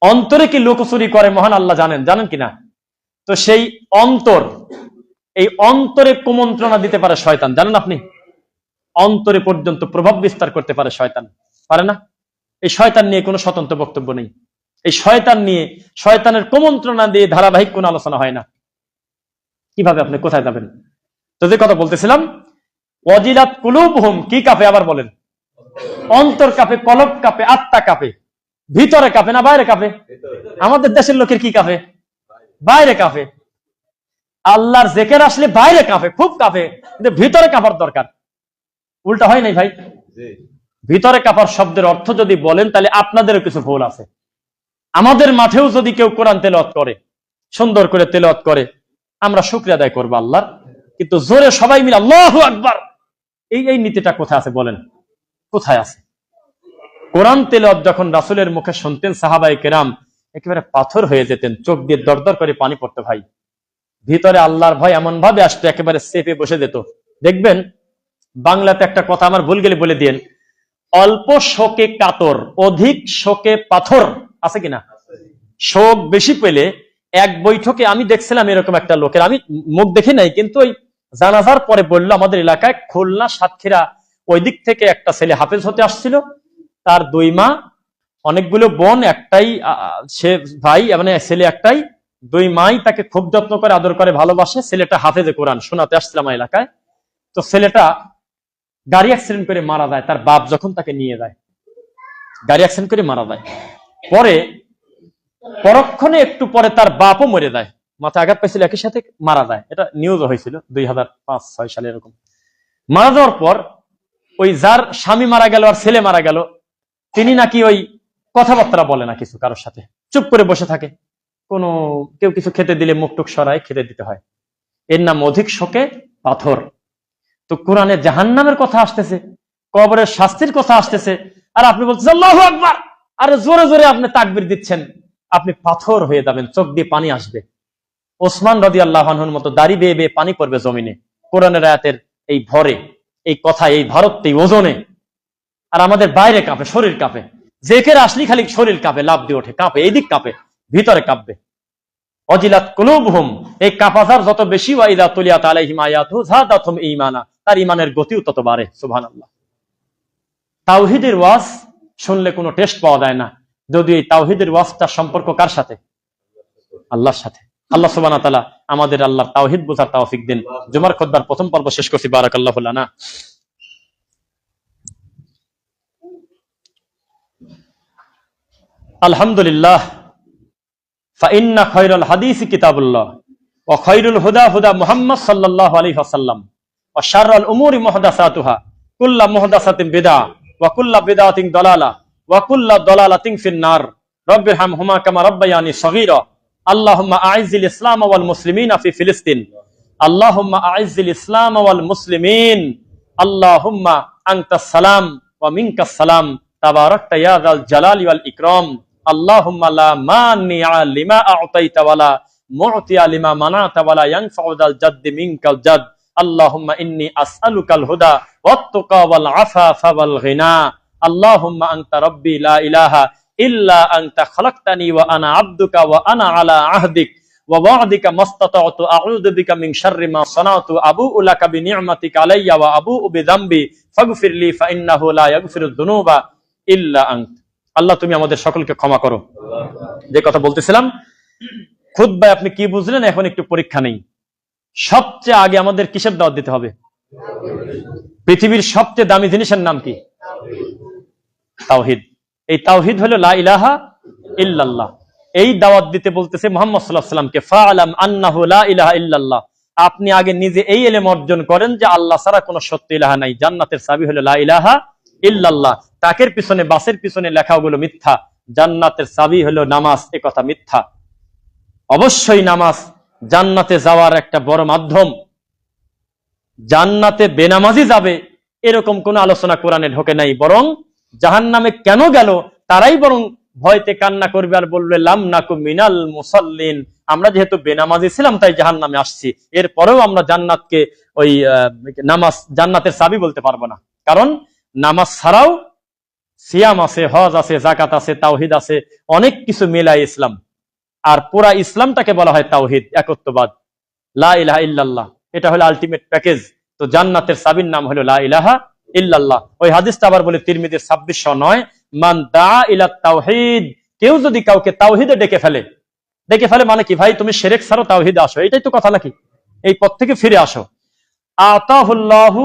অন্তরে কি লুকোচুরি করে মহান আল্লাহ জানেন, জানেন কিনা? তো সেই অন্তর, এই অন্তরে কুমন্ত্রণা দিতে পারে শয়তান, জানেন আপনি? অন্তরে পর্যন্ত প্রভাব বিস্তার করতে পারে শয়তান, পারে না? এই শয়তান নিয়ে কোনো স্বতন্ত্র বক্তব্য নেই। এই শয়তান নিয়ে, শয়তানের কুমন্ত্রণা দিয়ে ধারাবাহিক কোনো আলোচনা হয় না। কিভাবে আপনি কোথায় যাবেন? তো যে কথা বলতেছিলাম, ওয়াজিলাত কুলুবুহুম, কি কাঁপে আবার বলেন? অন্তর কাঁপে, কলব কাঁপে, আত্মা কাঁপে। ভিতরে কাঁপে না বাইরে কাঁপে? আমাদের দেশের লোকের কি কাঁপে? বাইরে কাঁপে। আল্লাহর জিকির আসলে বাইরে কাঁপে, খুব কাঁপে, কিন্তু ভিতরে কাঁপার দরকার। উল্টা হয় নাই ভাই? ভিতরে কাঁপার শব্দের অর্থ যদি বলেন তাহলে আপনাদেরও কিছু ভুল আছে। আমাদের মাঠেও যদি কেউ কোরআন তেলাওয়াত করে, সুন্দর করে তেলাওয়াত করে, আমরা শুকরিয়া আদায় করবো আল্লাহর। কিন্তু জোরে সবাই মিলে আল্লাহু আকবার, এই নীতিটা কোথায় আছে বলেন? কোথায় আছে? কোরআন তেলাওয়াত যখন রাসূলের মুখে শুনতেন সাহাবায়ে কেরাম একেবারে পাথর হয়ে যেতেন, চোখ দিয়ে দরদর করে পানি পড়তো ভাই। ভিতরে আল্লাহর ভয় এমন ভাবে আসতো, একেবারে চেপে বসে যেত। দেখবেন বাংলাতে একটা কথা আমার ভুল গেলে বলে দিন, অল্প শোকে কাতর, অধিক শোকে পাথর, আছে কিনা? শোক বেশি পেলে এক বৈঠকে আমি দেখছিলাম এরকম একটা লোকের, আমি মুখ দেখি নাই, কিন্তু ওই জানাজার পরে বললো আমাদের এলাকায় খুলনা সাতক্ষীরা ওই দিক থেকে একটা ছেলে হাফেজ হতে আসছিল, তার 2 মা, অনেকগুলো বোন, একটাই সে ভাই, মানে ছেলে একটাই, 2 মাই তাকে খুব যত্ন করে আদর করে ভালোবাসে। ছেলেটা হাফেজে কোরআন, শোনাতে আসছিলাম এলাকায়। তো ছেলেটা গাড়ি অ্যাক্সিডেন্ট করে মারা যায়, তার বাপ যখন তাকে নিয়ে যায়, গাড়ি অ্যাক্সিডেন্ট করে মারা যায়। পরে পরক্ষণে একটু পরে তার বাপও মরে যায়, মাথায় আঘাত পাইছিল, একই সাথে মারা যায়। এটা নিউজ হয়েছিল 2005-6 সালে এরকম। মারা যাওয়ার পর ওই যার স্বামী মারা গেল আর ছেলে মারা গেল, তিনি নাকি ওই কথাবার্তা বলে না কিছু কারোর সাথে, চুপ করে বসে থাকে। কোনো কেউ কিছু খেতে দিলে মুখটুক সরায় খেতে দিতে হয়। এর নাম অধিক শোকে পাথর। তো কোরআনে জাহান্নামের কথা আসতেছে, কবরের শাস্তির কথা আসতেছে, আর আপনি বলছেন আল্লাহু আকবার, আরে জোরে জোরে আপনি তাকবীর দিচ্ছেন, আপনি পাথর হয়ে যাবেন, চোখ দিয়ে পানি আসবে। ওসমান রাদিয়াল্লাহু আনহুর মতো দাড়ি বেয়ে বেয়ে পানি পড়বে জমিনে কোরআনের আয়াতের এই ভরে, এই কথা, এই ভারত, এই ওজনে। আর আমাদের বাইরে কাঁপে, শরীর কাঁপে, জেকের আসলি খালি শরীর কাঁপে, লাভ দিয়ে ওঠে, কাঁপে, এই দিক কাঁপে, ভিতরে কাঁপবে। অজিলাত কুলুবুহুম, এই কাঁপাজার যত বেশি, ওয়াইদা তুলিয়াত আলাইহিম আয়াতুহু যাদাতুহুম ঈমানা, তার ঈমানের গতিও তত বাড়ে। সুবহানাল্লাহ। তাওহীদের ওয়াজ শুনলে কোনো টেস্ট পাওয়া যায় না, যদি এই তাওহীদের ওয়াজটা সম্পর্ক কার সাথে? আল্লাহর সাথে। আল্লাহ সুবহানাহু ওয়া তাআলা আমাদের আল্লাহর তাওহীদ বোঝার তৌফিক দিন। জুমার খুতবার প্রথম পর্ব শেষ করছি। বারাকাল্লাহু লানা। আলহামদুলিল্লাহ। ফাইন্না খায়রাল হাদিসি কিতাবুল্লাহ ওয়া খায়রুল হুদা হুদা মুহাম্মদ সাল্লাল্লাহু আলাইহি ওয়াসাল্লাম ওয়া শাররুল উমুরি মুহদাসাতুহা কুল্লু মুহদাসাতিন বিদআহ ওয়া কুল্লু বিদআতিন দালালাহ ওয়া কুল্লু দালালাতিন ফিন-নার। রাব্বিরহামহুমা কামা রাব্বায়ানি সগীরা। আল্লাহুম্মা আ'iজ্জিল ইসলাম ওয়াল মুসলিমিনা ফি ফিলিস্তিন। আল্লাহুম্মা আ'iজ্জিল ইসলাম ওয়াল মুসলিমিন। আল্লাহুম্মা আনতাস সালাম ওয়া মিনকাস সালাম তাবারাকতা ইয়া যাল জালালি ওয়াল ইকরাম। আল্লাহুম্মা লা মানিআ লিমা আ'তাইতা ওয়ালা মু'তিয়া লিমা মানাতা ওয়ালা ইয়ানফা'ু যাল জাদ্দি মিনকাল জাদ। আল্লাহুম্মা ইন্নী আসআলুকাল হুদা ওয়াত তুকা ওয়াল আফাফা ওয়াল গিনা। আল্লাহুম্মা আনতা রাব্বি লা ইলাহা ইল্লা আনতা খালাকতানি ওয়া আনা আবদুকা ওয়া আনা আলা আহদিক ওয়া ওয়া'দিকা মাসতাতা'তু আউযু বিকা মিন শাররি মা সানাতু আবু'ু লাকা বিনি'মাতিকা আলাইয়া ওয়া আবু'ু বিযামবি ফাগফিরলি ফা ইন্নাহু লা ইয়াগফিরুদ দুনুবা ইল্লা আনত। আল্লাহ তুমি আমাদের সকলকে ক্ষমা করো। যে কথা বলতেছিলাম, খুতবায় আপনি কি বুঝলেন এখন একটু পরীক্ষা নেই। সবচেয়ে আগে আমাদের কিসের দাওয়াত দিতে হবে? পৃথিবীর সবচেয়ে দামি জিনিসের নাম কি? তাওহীদ। এই তাওহীদ হলো লা ইলাহা ইল্লাল্লাহ। এই দাওয়াত দিতে বলতেছে মুহাম্মদ সাল্লাল্লাহু আলাইহি ওয়াসাল্লামকে, ফাআলাম আন্নাহু লা ইলাহা ইল্লাল্লাহ। আপনি আগে নিজে এই ইলম অর্জন করেন যে আল্লাহ ছাড়া কোনো সত্য ইলাহা নাই। জান্নাতের চাবি হলো লা ইলাহা ইল্লাল্লাহ। টাকের পিছনে, বাসের পিছনে লেখাগুলো মিথ্যা। জান্নাতের চাবি হলো নামাজ, এ কথা মিথ্যা। অবশ্যই নামাজ জান্নাতে যাওয়ার একটা বড় মাধ্যম। জান্নাতে বেনামাজি যাবে এরকম কোন আলোচনা কোরআনে ঢোকে নাই, বরং জাহান্নামে কেন গেল তারাই বরং ভয়তে কান্না করবে আর বলবে লাম নাকু মিনাল মুসাল্লিন, আমরা যেহেতু বেনামাজি ছিলাম তাই জাহান্নামে আসছি। এরপরেও আমরা জান্নাতকে ওই নামাজ জান্নাতের চাবি বলতে পারবো না, কারণ নামাজ ছাড়াও সিয়াম আছে, হজ আছে, যাকাত আছে, তাওহীদ আছে, অনেক কিছু মিলাই ইসলাম। আর পুরা ইসলামটাকে বলা হয় তাওহীদ, একত্ববাদ, লা ইলাহা ইল্লাল্লাহ। এটা হলো আলটিমেট প্যাকেজ। তো জান্নাতের চাবির নাম হলো লা ইলাহা ইল্লাল্লাহ। ওই হাদিসটা আবার বলে তিরমিজির 2609, মান দা ইলা তাওহীদ, কেউ যদি কাউকে তাওহীদে ডেকে ফেলে মানে কি ভাই তুমি শিরক ছাড়ো তাওহীদে আসো, এটাই তো কথা নাকি? এই পথ থেকে ফিরে আসো। আতাহুল্লাহু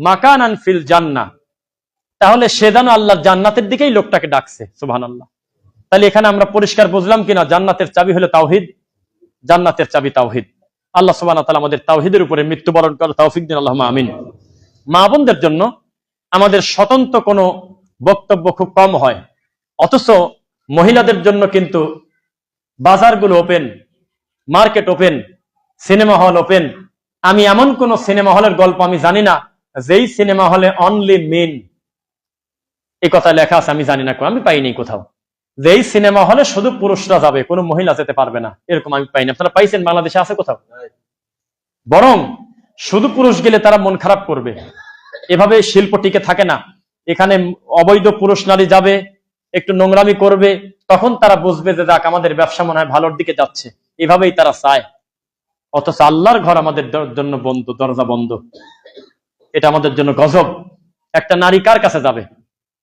মাকানান ফিল জান্নাহ, তাহলে সে যেন আল্লাহর জান্নাতের দিকেই লোকটাকে ডাকছে। সুবহানাল্লাহ। তাহলে এখানে আমরা পরিষ্কার বুঝলাম কিনা, জান্নাতের চাবি হলো তাওহীদ, জান্নাতের চাবি তাওহীদ। আল্লাহ সুবহানাহু ওয়া তাআলা আমাদের তাওহীদের উপরে মৃত্যুবরণ করার তৌফিক দিন, আল্লাহুম্মা আমিন। মা বোনদের জন্য আমাদের স্বতন্ত্র কোনো বক্তব্য খুব কম হয়, অথচ মহিলাদের জন্য কিন্তু বাজারগুলো open, market open, cinema hall open. আমি এমন কোন সিনেমা হলের গল্প আমি জানি না যেই সিনেমা হলে অনলি মেন, এই কথা লেখা আছে আমি জানি না, আমি পাইনি কোথাও যেই সিনেমা হলে শুধু পুরুষরা যাবে, কোনো মহিলা যেতে পারবে না, এরকম আমি পাইনি। আপনারা পাইছেন বাংলাদেশে আছে কোথাও? বরং শুধু পুরুষ গেলে তারা মন খারাপ করবে, এভাবে শিল্প টিকে থাকে না। এখানে অবৈধ পুরুষ নারী যাবে, একটু নোংরামি করবে, তখন তারা বুঝবে যে যাক আমাদের ব্যবসা মনে হয় ভালোর দিকে যাচ্ছে, এভাবেই তারা চায়। অথচ আল্লাহর ঘর আমাদের জন্য বন্ধ, দরজা বন্ধ। এটা আমাদের জন্য গজব। একটা নারী কার কাছে যাবে,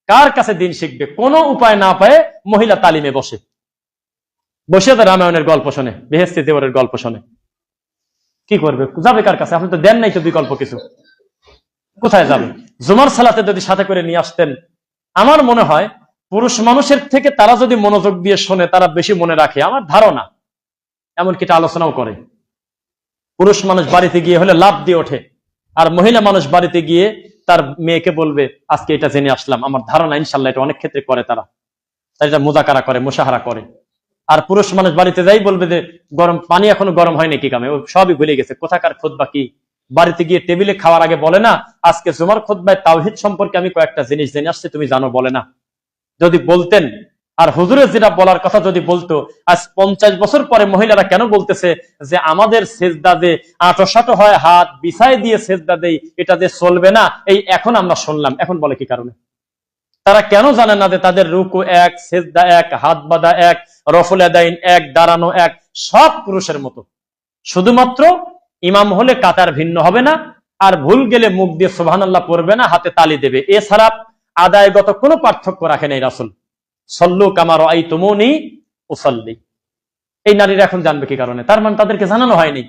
কার কাছে দিন শিখবে? কোনো উপায় না পায় মহিলা তালিমে বসে বসে তো রামায়ণের গল্প শোনে, বেহেশতি দেওয়ারের গল্প শোনে। কি করবে? যাবে কার কাছে? আপনি তো দেন নাই তো বিকল্প কিছু, কোথায় যাবে? জুমার সালাতে যদি সাথে করে নিয়ে আসতেন, আমার মনে হয় পুরুষ মানুষের থেকে তারা যদি মনোযোগ দিয়ে শোনে তারা বেশি মনে রাখে, আমার ধারণা। এমনকি এটা আলোচনাও করে। পুরুষ মানুষ বাড়িতে গিয়ে হলে লাভ দিয়ে ওঠে, আর মহিলা মানুষ বাড়িতে গিয়ে তার মেয়েকে বলবে আজকে এটা জেনে আসলাম। আমার ধারণা ইনশাল্লাহ এটা অনেক ক্ষেত্রে করে তারা এটা মুজাকারা করে, মুশাহারা করে। আর পুরুষ মানুষ বাড়িতে যাই বলবে যে গরম পানি এখনো গরম হয়নি কি কামে, ও সবই ভুলে গেছে, কোথাকার খুতবা কি। বাড়িতে গিয়ে টেবিলে খাওয়ার আগে বলে না আজকে জুমার খুতবায় তাওহীদ সম্পর্কে আমি কয়েকটা জিনিস জেনে আসছি, তুমি জানো? বলে না। যদি বলতেন, আর হুজুরের যেটা বলার কথা যদি বলতো, আজ 50 বছর পরে মহিলারা কেন বলতেছে যে আমাদের সেজদা যে আঁটো হয়, হাত বিছায় দিয়ে সেজদা দেই, এটা যে চলবে না, এই এখন আমরা শুনলাম। এখন বলে কি কারণে? তারা কেন জানে না যে তাদের রুকু এক, সেজদা এক, হাত বাঁধা এক, রফুল আদাইন এক, দাঁড়ানো এক, সব পুরুষের মতো। শুধুমাত্র ইমাম হলে কাতার ভিন্ন হবে না, আর ভুল গেলে মুখ দিয়ে সুবহানাল্লাহ পড়বে না, হাতে তালি দেবে। এছাড়া আদায়গত কোনো পার্থক্য রাখে নাই রাসূল। সল্লু কামা রাআইতুমুনি উসাল্লি। এই নারীরা এখন জানবে কি কারণে? তার মানে তাদেরকে জানানো হয়নি,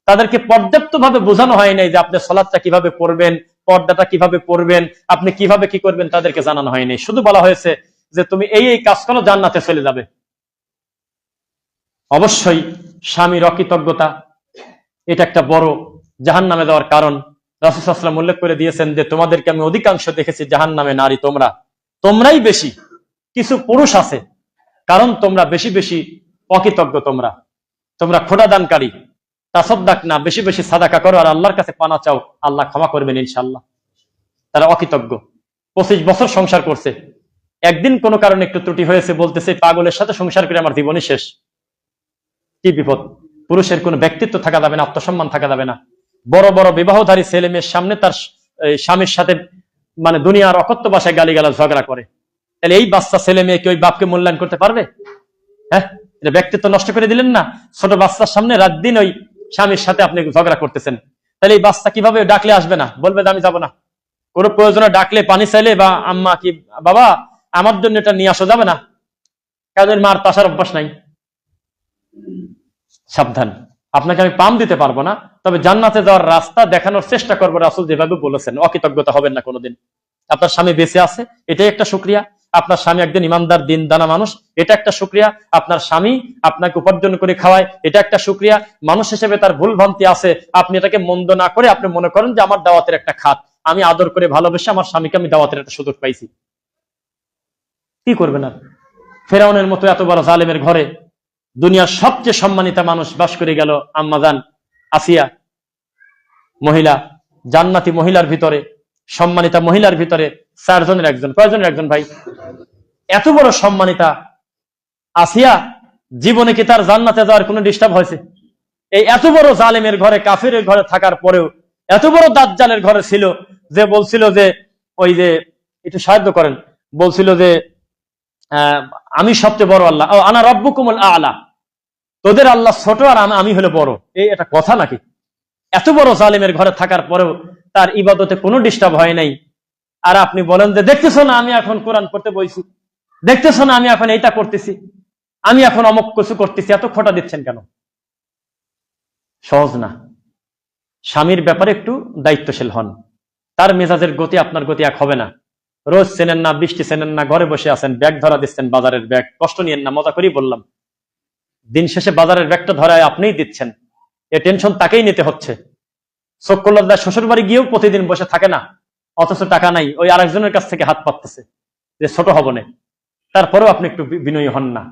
তাদেরকে পর্যাপ্ত ভাবে বোঝানো হয় নাই যে আপনি সালাতটা কিভাবে পড়বেন, পর্দাটা কিভাবে পড়বেন, আপনি কিভাবে কি করবেন, তাদেরকে জানানো হয়নি। শুধু বলা হয়েছে যে তুমি এই এই কাজ করো, জান্নাতে চলে যাবে। অবশ্যই স্বামীর অকৃতজ্ঞতা এটা একটা বড় জাহান্নামে যাওয়ার কারণ। রাসূল সাল্লাল্লাহু আলাইহি ওয়াসাল্লাম উল্লেখ করে দিয়েছেন যে তোমাদেরকে আমি অধিকাংশ দেখেছি জাহান্নামে নারী তোমরাই বেশি, কিছু পুরুষ আছে, কারণ তোমরা বেশি বেশি অকৃতজ্ঞ, তোমরা খোটা দানকারী, তাসাদদাক না, বেশি বেশি সাদাকা করো আর আল্লাহর কাছে পানা চাও, আল্লাহ ক্ষমা করবেন ইনশাআল্লাহ। তারা অকৃতজ্ঞ। 25 বছর সংসার করছে, একদিন কোনো কারণে একটু ত্রুটি হয়েছে, বলতেছে পাগলের সাথে সংসার করে আমার জীবনই শেষ। কি বিপদ! পুরুষের কোনো ব্যক্তিত্ব থাকা যাবে না, আত্মসম্মান থাকা যাবে না। বড় বড় বিবাহধারী ছেলে মেয়ের সামনে তার স্বামীর সাথে মানে দুনিয়ার অকথ্য ভাষায় গালিগালাজ ঝগড়া করে, তাহলে এই বাচ্চা ছেলে মেয়ে কি ওই বাপকে মূল্যায়ন করতে পারবে? হ্যাঁ, এটা ব্যক্তিত্ব নষ্ট করে দিলেন না? ছোট বাচ্চার সামনে রাত দিন ওই স্বামীর সাথে আপনি ঝগড়া করতেছেন, তাহলে এই বাচ্চা কিভাবে ডাকলে আসবে না? বলবে আমি যাবো না। কোনো প্রয়োজনে ডাকলে, পানি চাইলে বা আম্মা কি বাবা আমার জন্য এটা নিয়ে আসা যাবে না, কাজের মার তাসার অভ্যাস নাই। সাবধান, আপনাকে আমি পাম দিতে পারবো না, তবে জান্নাতে যাওয়ার রাস্তা দেখানোর চেষ্টা করবো রাসূল যেভাবে বলেছেন। অকৃতজ্ঞতা হবেন না কোনোদিন। আপনার স্বামী বেঁচে আছে, এটাই একটা শুকরিয়া। আপনার স্বামী একজন ইমানদার দিন দানা মানুষ, এটা একটা শুকরিয়া। আপনার স্বামী আপনাকে উপার্জন করে খাওয়ায়, এটা একটা শুকরিয়া। মানুষ হিসেবে তার ভুল ভ্রান্তি আছে, আপনি এটাকে মন্দ না করে আপনি মনে করেন যে আমার দাওয়াতের একটা খাত, আমি আদর করে ভালোবেসে আমার স্বামীকে আমি দাওয়াতের একটা সুযোগ পাইছি। কি করবেন আর? ফেরাউনের মতো এত বড় জালেমের ঘরে দুনিয়ার সবচেয়ে সম্মানিতা মানুষ বাস করে গেল, আম্মাজান আসিয়া মহিলা, জান্নাতি মহিলার ভিতরে, সম্মানিতা মহিলার ভিতরে 4 জনের একজন। কয়জনের একজন ভাই? এত বড় সম্মানিতা আসিয়া জীবনে কি তার জান্নাতে যাওয়ার কোনো ডিস্টার্ব হয়েছে? এই এত বড় জালেমের ঘরে, কাফিরের ঘরে থাকার পরেও, এত বড় দাজ্জালের ঘরে ছিল, যে বলছিল যে ওই যে একটু সাহায্য করেন, বলছিল যে আমি সবচেয়ে বড় আল্লাহ, আনা রব্বুকুমুল আ'লা, তোদের আল্লাহ ছোট আর আমি হলো বড়। এই এটা কথা নাকি? এত বড় জালেমের ঘরে থাকার পরেও তার ইবাদতে কোনো ডিস্টার্ব হয় নাই। আর আপনি বলেন যে দেখতেছো না আমি এখন কোরআন পড়তে বইছি, দেখতেছো না আমি এখন এইটা করতেছি, আমি এখন অমুক কিছু করতেছি, এত খোটা দিচ্ছেন কেন? সহজ না। স্বামীর ব্যাপারে একটু দায়িত্বশীল হন, তার মেজাজের গতি আপনার গতি এক হবে না। রোজ চেনেন না, বৃষ্টি চেনেন না, ঘরে বসে আছেন, ব্যাগ ধরা দিচ্ছেন, বাজারের ব্যাগ, কষ্ট নিয়েন না, মজা করেই বললাম। দিন শেষে বাজারের ব্যাগটা ধরায় আপনিই দিচ্ছেন, এ টেনশন তাকেই নিতে হচ্ছে। চোখ কল্লার শ্বশুর বাড়ি গিয়েও প্রতিদিন বসে থাকে না, অথচ টাকা নাই, ওই আরেকজনের কাছ থেকে হাত পাততেছে যে ছোট হব না। তারপরেও আপনি একটু বিনয়ী হন না।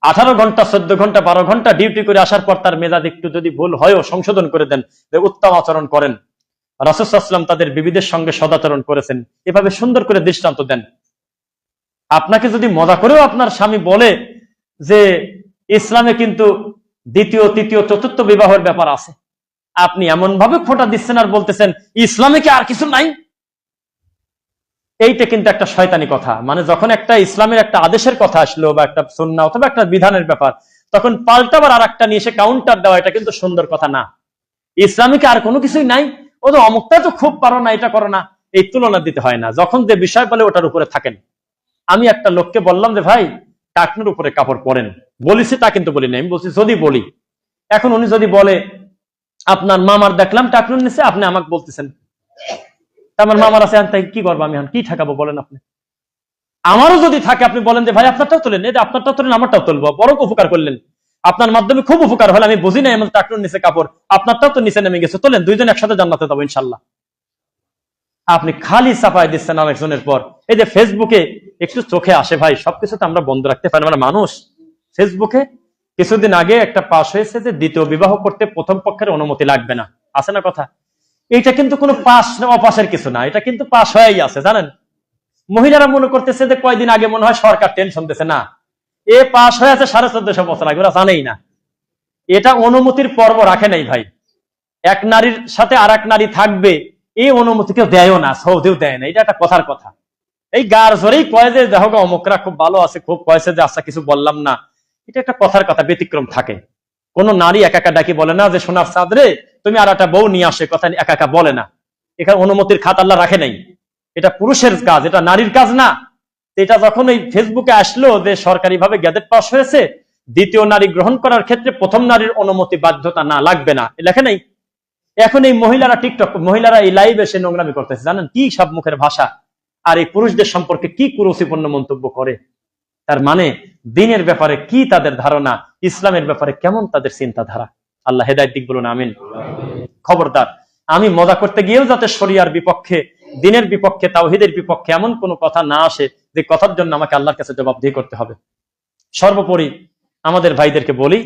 18 ঘন্টা 14 ঘন্টা 12 ঘন্টা ডিউটি করে আসার পর তার মেজাজ একটু যদি ভুল হয়ও সংশোধন করে দেন, উত্তম আচরণ করেন। রাসূল সাল্লাল্লাহু আলাইহি ওয়াসাল্লাম তাদের বিবিদের সঙ্গে সদাচরণ করেছেন, এভাবে সুন্দর করে দৃষ্টান্ত দেন। আপনাকে যদি মজা করেও আপনার স্বামী বলে যে ইসলামে কিন্তু দ্বিতীয় তৃতীয় চতুর্থ বিবাহের ব্যাপার আছে, আপনি এমন ভাবে খোঁটা দিচ্ছেন আর বলতেছেন ইসলামে কি আর কিছু নাই, এইটা কিন্তু একটা শয়তানি কথা। মানে যখন একটা ইসলামের একটা আদেশের কথা আসলো বা একটা সুন্নাহ অথবা একটা বিধানের ব্যাপার, তখন পাল্টাবার আর একটা নিয়ে এসে কাউন্টার দেওয়া, এটা কিন্তু সুন্দর কথা না। ইসলামে কি আর কোনো কিছুই নাই, ও তো অমুকটা তো খুব পারো না, এটা করো না, এই তুলনা দিতে হয় না। যখন যে বিষয় বলে ওটার উপরে থাকেন। আমি একটা লোককে বললাম যে ভাই টাকনুর উপরে কাপড় পরেন, বলিছি তা কিন্তু বলি না, আমি বলছি যদি বলি। এখন উনি যদি বলে আপনার মামার দেখলাম টাকনুর নিচে, আপনি আমাকে বলতেছেন আমার মামার আছে, তাই কি করবো আমি, কি ঠেকাবো বলেন আপনি? আমারও যদি থাকে আপনি বলেন যে ভাই আপনারটাও তোলেন, এই আপনারটাও তোলেন, আমারটাও তুলবো, বড় উপকার করলেন, আপনার মাধ্যমে খুব উপকার হলো, আমি বুঝি না এমন টাকনুর নিচে কাপড়, আপনারটাও তো নিচে নেমে গেছে, তোলেন, দুইজন একসাথে জান্নাতে যাবো ইনশাল্লাহ। আপনি খালি চাপাই দিচ্ছেন আরেকজনের পর। এই যে ফেসবুকে একটু চোখে আসে ভাই, সবকিছু তো আমরা বন্ধ রাখতে পারি না মানুষ। ফেসবুকে কিছুদিন আগে একটা পাস হয়েছে যে দ্বিতীয় বিবাহ করতে প্রথম পক্ষের অনুমতি লাগবে না, আছে না কথা? এটা কিন্তু কোনো পাস অপাসের কিছু না, এটা কিন্তু পাস হয়েই আছে জানেন। মহিলারা মনে করতেছে যে কয়দিন আগে মনে হয় সরকার টেনশন দিতেছে, না, এ পাস হয়ে আছে 1450 বছর আগে, ওরা জানেই না। এটা অনুমতির পর্ব রাখে নাই ভাই। এক নারীর সাথে আর এক নারী থাকবে এই অনুমতি কেউ দেয়ও না, সৌদিও দেয় না, এটা একটা কথার কথা। এই গার জোরেই কয় যে দেখো অমুকরা খুব ভালো আছে, খুব কয়েছে যে আচ্ছা কিছু বললাম না, এটা একটা কথার কথা, ব্যতিক্রম থাকে। কোন নারী একা একা ডাকি বলে না যে সোনার চাঁদ রে তুমি আর একটা বউ নিয়ে আসে, কথা একা একা বলে না। এখানে অনুমতির খাত আল্লাহ রাখে নাই, এটা পুরুষের কাজ, এটা নারীর কাজ না। এটা যখন এই ফেসবুকে আসলো যে সরকারি ভাবে গ্যাজেট পাস হয়েছে, দ্বিতীয় নারী গ্রহণ করার ক্ষেত্রে প্রথম নারীর অনুমতি বাধ্যতা না, লাগবে না, লেখে নাই। এখন এই মহিলারা টিকটক, মহিলারা এই লাইভ এসে নোংরামি করতেছে, জানেন কি সব মুখের ভাষা, আর এই পুরুষদের সম্পর্কে কি কুরুচিপূর্ণ মন্তব্য করে। তার মানে দিনের ব্যাপারে কি তাদের ধারণা, ইসলামের ব্যাপারে কেমন তাদের চিন্তাধারা। আল্লাহ হেদায়েত দিক বলুন আমিন। খবরদার, আমি মজা করতে গিয়েও যাতে শরিয়ার বিপক্ষে, দিনের বিপক্ষে, তাওহীদের বিপক্ষে এমন কোনো কথা না আসে যে কথার জন্য আমাকে আল্লাহর কাছে জবাবদিহি করতে হবে। সর্বোপরি আমাদের ভাইদেরকে বলি,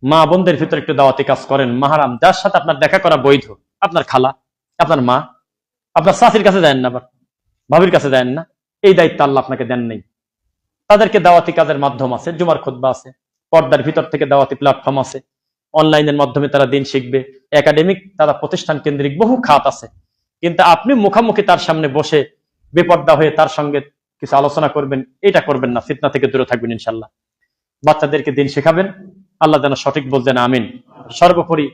মা বোনদের ভিতরে একটু দাওয়াতি কাজ করেন। মাহারাম যার সাথে আপনার দেখা করা বৈধ, আপনার খালা, আপনার মা, আপনার চাচির কাছে দেন না, আবার ভাবির কাছে দেন না, এই দায়িত্ব আল্লাহ আপনাকে দেন নেই। তাদেরকে দাওয়াতি কাজের মাধ্যম আছে, জুমার খুতবা আছে, পর্দার ভিতর থেকে দাওয়াতি প্ল্যাটফর্ম আছে, অনলাইনের মাধ্যমে তারা দিন শিখবে, একাডেমিক তারা প্রতিষ্ঠান কেন্দ্রিক বহু খাত আছে। কিন্তু আপনি মুখামুখি তার সামনে বসে বেপর্দা হয়ে তার সঙ্গে কিছু আলোচনা করবেন, এটা করবেন না, ফিতনা থেকে দূরে থাকবেন ইনশাল্লাহ। বাচ্চাদেরকে দিন শেখাবেন, আল্লাহ যেন সঠিক বলতেন আমিন। সর্বোপরি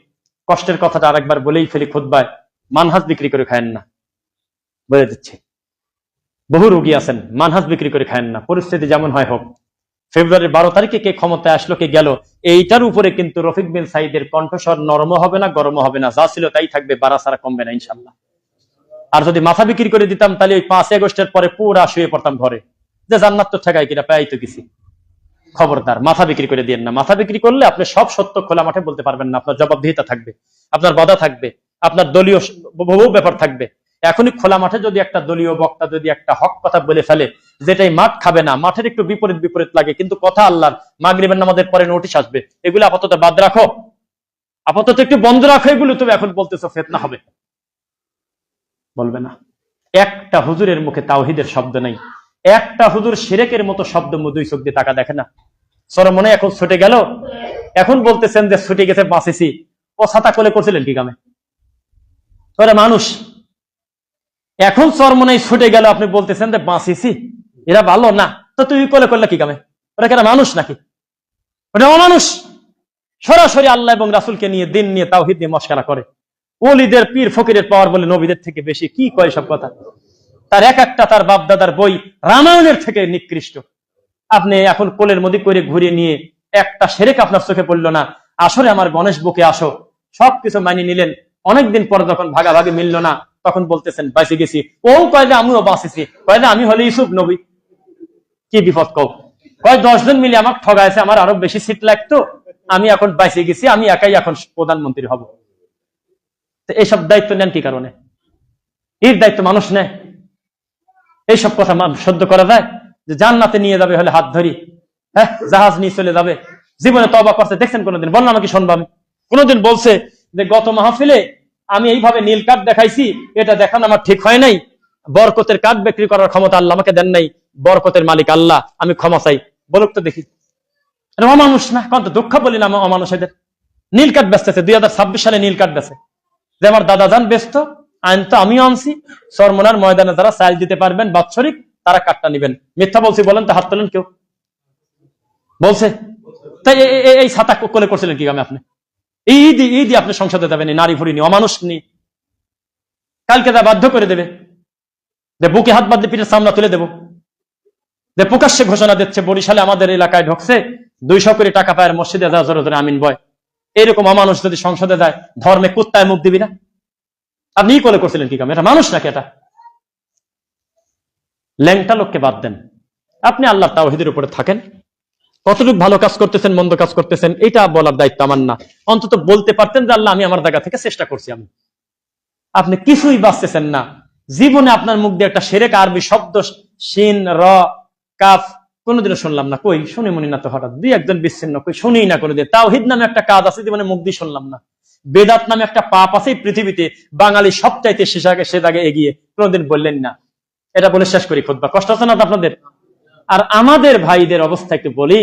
কষ্টের কথাটা আরেকবার বলেই ফেলি খুতবায়, মানহাজ বিক্রি করে খায়েন না, বলে দিচ্ছে। বহু রোগী আছেন মানহাজ বিক্রি করে খায়েন না, পরিস্থিতি যেমন হয় হোক। ফেব্রুয়ারির 12 তারিখে কে ক্ষমতায় আসলো কে গেল, এইটার উপরে কিন্তু রফিক বিন সাইদের কণ্ঠস্বর নরম হবে না, গরম হবে না, যা ছিল তাই থাকবে, বাড়া ছাড়া কমবে না ইনশাল্লাহ। আর যদি মাথা বিক্রি করে দিতাম তাহলে ওই 5 আগস্টের পরে পুরা শুয়ে পড়তাম ঘরে, যে জান্নাত তো ঠেকাই কিনা পাই তো কিছু। খবরদার, মাথা বিক্রি করে দিয়েন না। মাথা বিক্রি করলে আপনি সব সত্য খোলা মাঠে বলতে পারবেন না, আপনার জবাবদিহিতা থাকবে, আপনার বাধা থাকবে, আপনার দলীয় বহু ব্যাপার থাকবে। এখনই খোলা মাঠে যদি একটা দলীয় বক্তা যদি একটা হক কথা বলে ফেলে, যেটাই মাঠ খাবে না, মাঠের একটু বিপরীত বিপরীত লাগে, কিন্তু কথা আল্লাহর, মাগরিবের নামাজের পরে নোটিশ আসবে, এগুলো আপাতত বাদ রাখো, আপাতত একটু বন্ধ রাখো এগুলো, তুমি এখন বলতেছো ফিতনা হবে, বলবে না। একটা হুজুরের মুখে তাওহীদের শব্দ নেই, একটা হুজুর শিরকের মতো শব্দ দুই চোখ দিয়ে টাকা দেখে না। সরমনে এখন ছুটে গেল, এখন বলতেছেন যে ছুটে গেছে বাঁচেছি, ও ছাতা কোলে করছিলেন কি কামে? ওরা মানুষ। এখন চরমনে ছুটে গেল, আপনি বলতেছেন যে বাঁচেছি, এরা ভালো না, তো তুই কোলে করলে কি কামে? ওরা কেন মানুষ নাকি? ওটা অমানুষ। সরাসরি আল্লাহ এবং রাসূলকে নিয়ে, দিন নিয়ে, তাওহীদ নিয়ে মশকরা করে। ওলিদের পীর ফকিরের পাওয়ার বলে নবীদের থেকে বেশি, কি কয় সব কথা। তার এক একটা তার বাপ দাদার বই রামায়ণের থেকে নিকৃষ্ট। আপনি এখন কোলের মধ্যে করে ঘুরিয়ে নিয়ে একটা শিরক আপনার চোখে পড়লো না, আসলে আমার গণেশ বুকে আসো, সবকিছু মানিয়ে নিলেন। অনেকদিন পর যখন ভাগাভাগি মিললো না, তখন বলতেছেন বেঁচে গেছি। ও কয় যে আমিও বাঁচেছি, কয় যে আমি হলে ইউসুফ নবী। কি বিপদ কও? কয় 10 জন মিলে আমাকে ঠগাইছে, আমার আরো বেশি সিট লাগতো, আমি এখন বেঁচে গেছি, আমি একাই এখন প্রধানমন্ত্রী হব। এইসব দায়িত্ব নেন কি কারণে? এর দায়িত্ব মানুষ নেয়? এইসব কথা সহ্য করা যায়? যে জান্নাতে নিয়ে যাবে হলে হাত ধরি, হ্যাঁ জাহাজ নিয়ে চলে যাবে, জীবনে তওবা করছে দেখছেন কোনোদিন? বললাম আমাকে শুনবো আমি কোনোদিন বলছে যে গত মাহফিলে আমি এইভাবে নীল কার্ড দেখাইছি, এটা দেখানো আমার ঠিক হয় নাই, বরকতের কার্ড বিক্রি করার ক্ষমতা আল্লাহ আমাকে দেন নাই, বরকতের মালিক আল্লাহ, আমি ক্ষমা চাই? বলুক তো দেখি। অমানুষ না? কারণ তো দুঃখ বলি না অমানুষ এদের। নীল কার্ড বেচতেছে 2026 সালে নীল কার্ড বেচে, যে আমার দাদা যান ব্যস্ত, আইন তো আমিও আনছি, চরমনার ময়দানে যারা চাইল দিতে পারবেন বাৎসরিক তারা কার্ডটা নিবেন। মিথ্যা বলছি বলেন তো, হাত তোলেন কেউ? বলছে? তাই এই ছাতা কোলে করছিলেন কি আমি? আপনি ঈদ আপনি সংসদে যাবেন নারী ভরি নি, অমানুষ নি, কালকে তা বাধ্য করে দেবে যে বুকে হাত বাঁধলে পিঠের সামনা তুলে দেব, যে প্রকাশ্যে ঘোষণা দিচ্ছে বরিশালে আমাদের এলাকায় ঢুকছে 200 কোটি টাকা পায় মসজিদে যাওয়া জোরে জোরে আমিন বয়। এরকম অমানুষ যদি সংসদে যায়, ধর্মে কুত্তায় মুখ দিবি না? আপনি কোলে করছিলেন কি কাম? এটা মানুষ নাকি? এটা ল্যাংটা লোককে বাদ দেন, আপনি আল্লাহ তাওহীদের উপরে থাকেন। কতটুকু ভালো কাজ করতেছেন মন্দ কাজ করতেছেন এটা বলার দায়িত্ব আমার না। অন্তত বলতে পারতেন যে আল্লাহ আমি আমার জায়গা থেকে চেষ্টা করছি। আপনি কিছুই বাঁচতেছেন না। জীবনে আপনার মুখ দিয়ে একটা শিরক আরবি শব্দ শিন র কাফ কোনোদিনও শুনলাম না। কই শুনি মনি না তো, হঠাৎ দুই একজন বিচ্ছিন্ন, কই শুনি না কোনোদিন। তাওহীদ নামে একটা কাজ আছে জীবনে মুখ দিয়ে শুনলাম না। বেদাত নামে একটা পাপ আছে পৃথিবীতে, বাঙালি সবচাইতে সে জায়গায় এগিয়ে, কোনোদিন বললেন না। এটা বলে শেষ করি খুতবা। কষ্ট হচ্ছে না আপনাদের? আর আমাদের ভাইদের অবস্থা একটু বলি।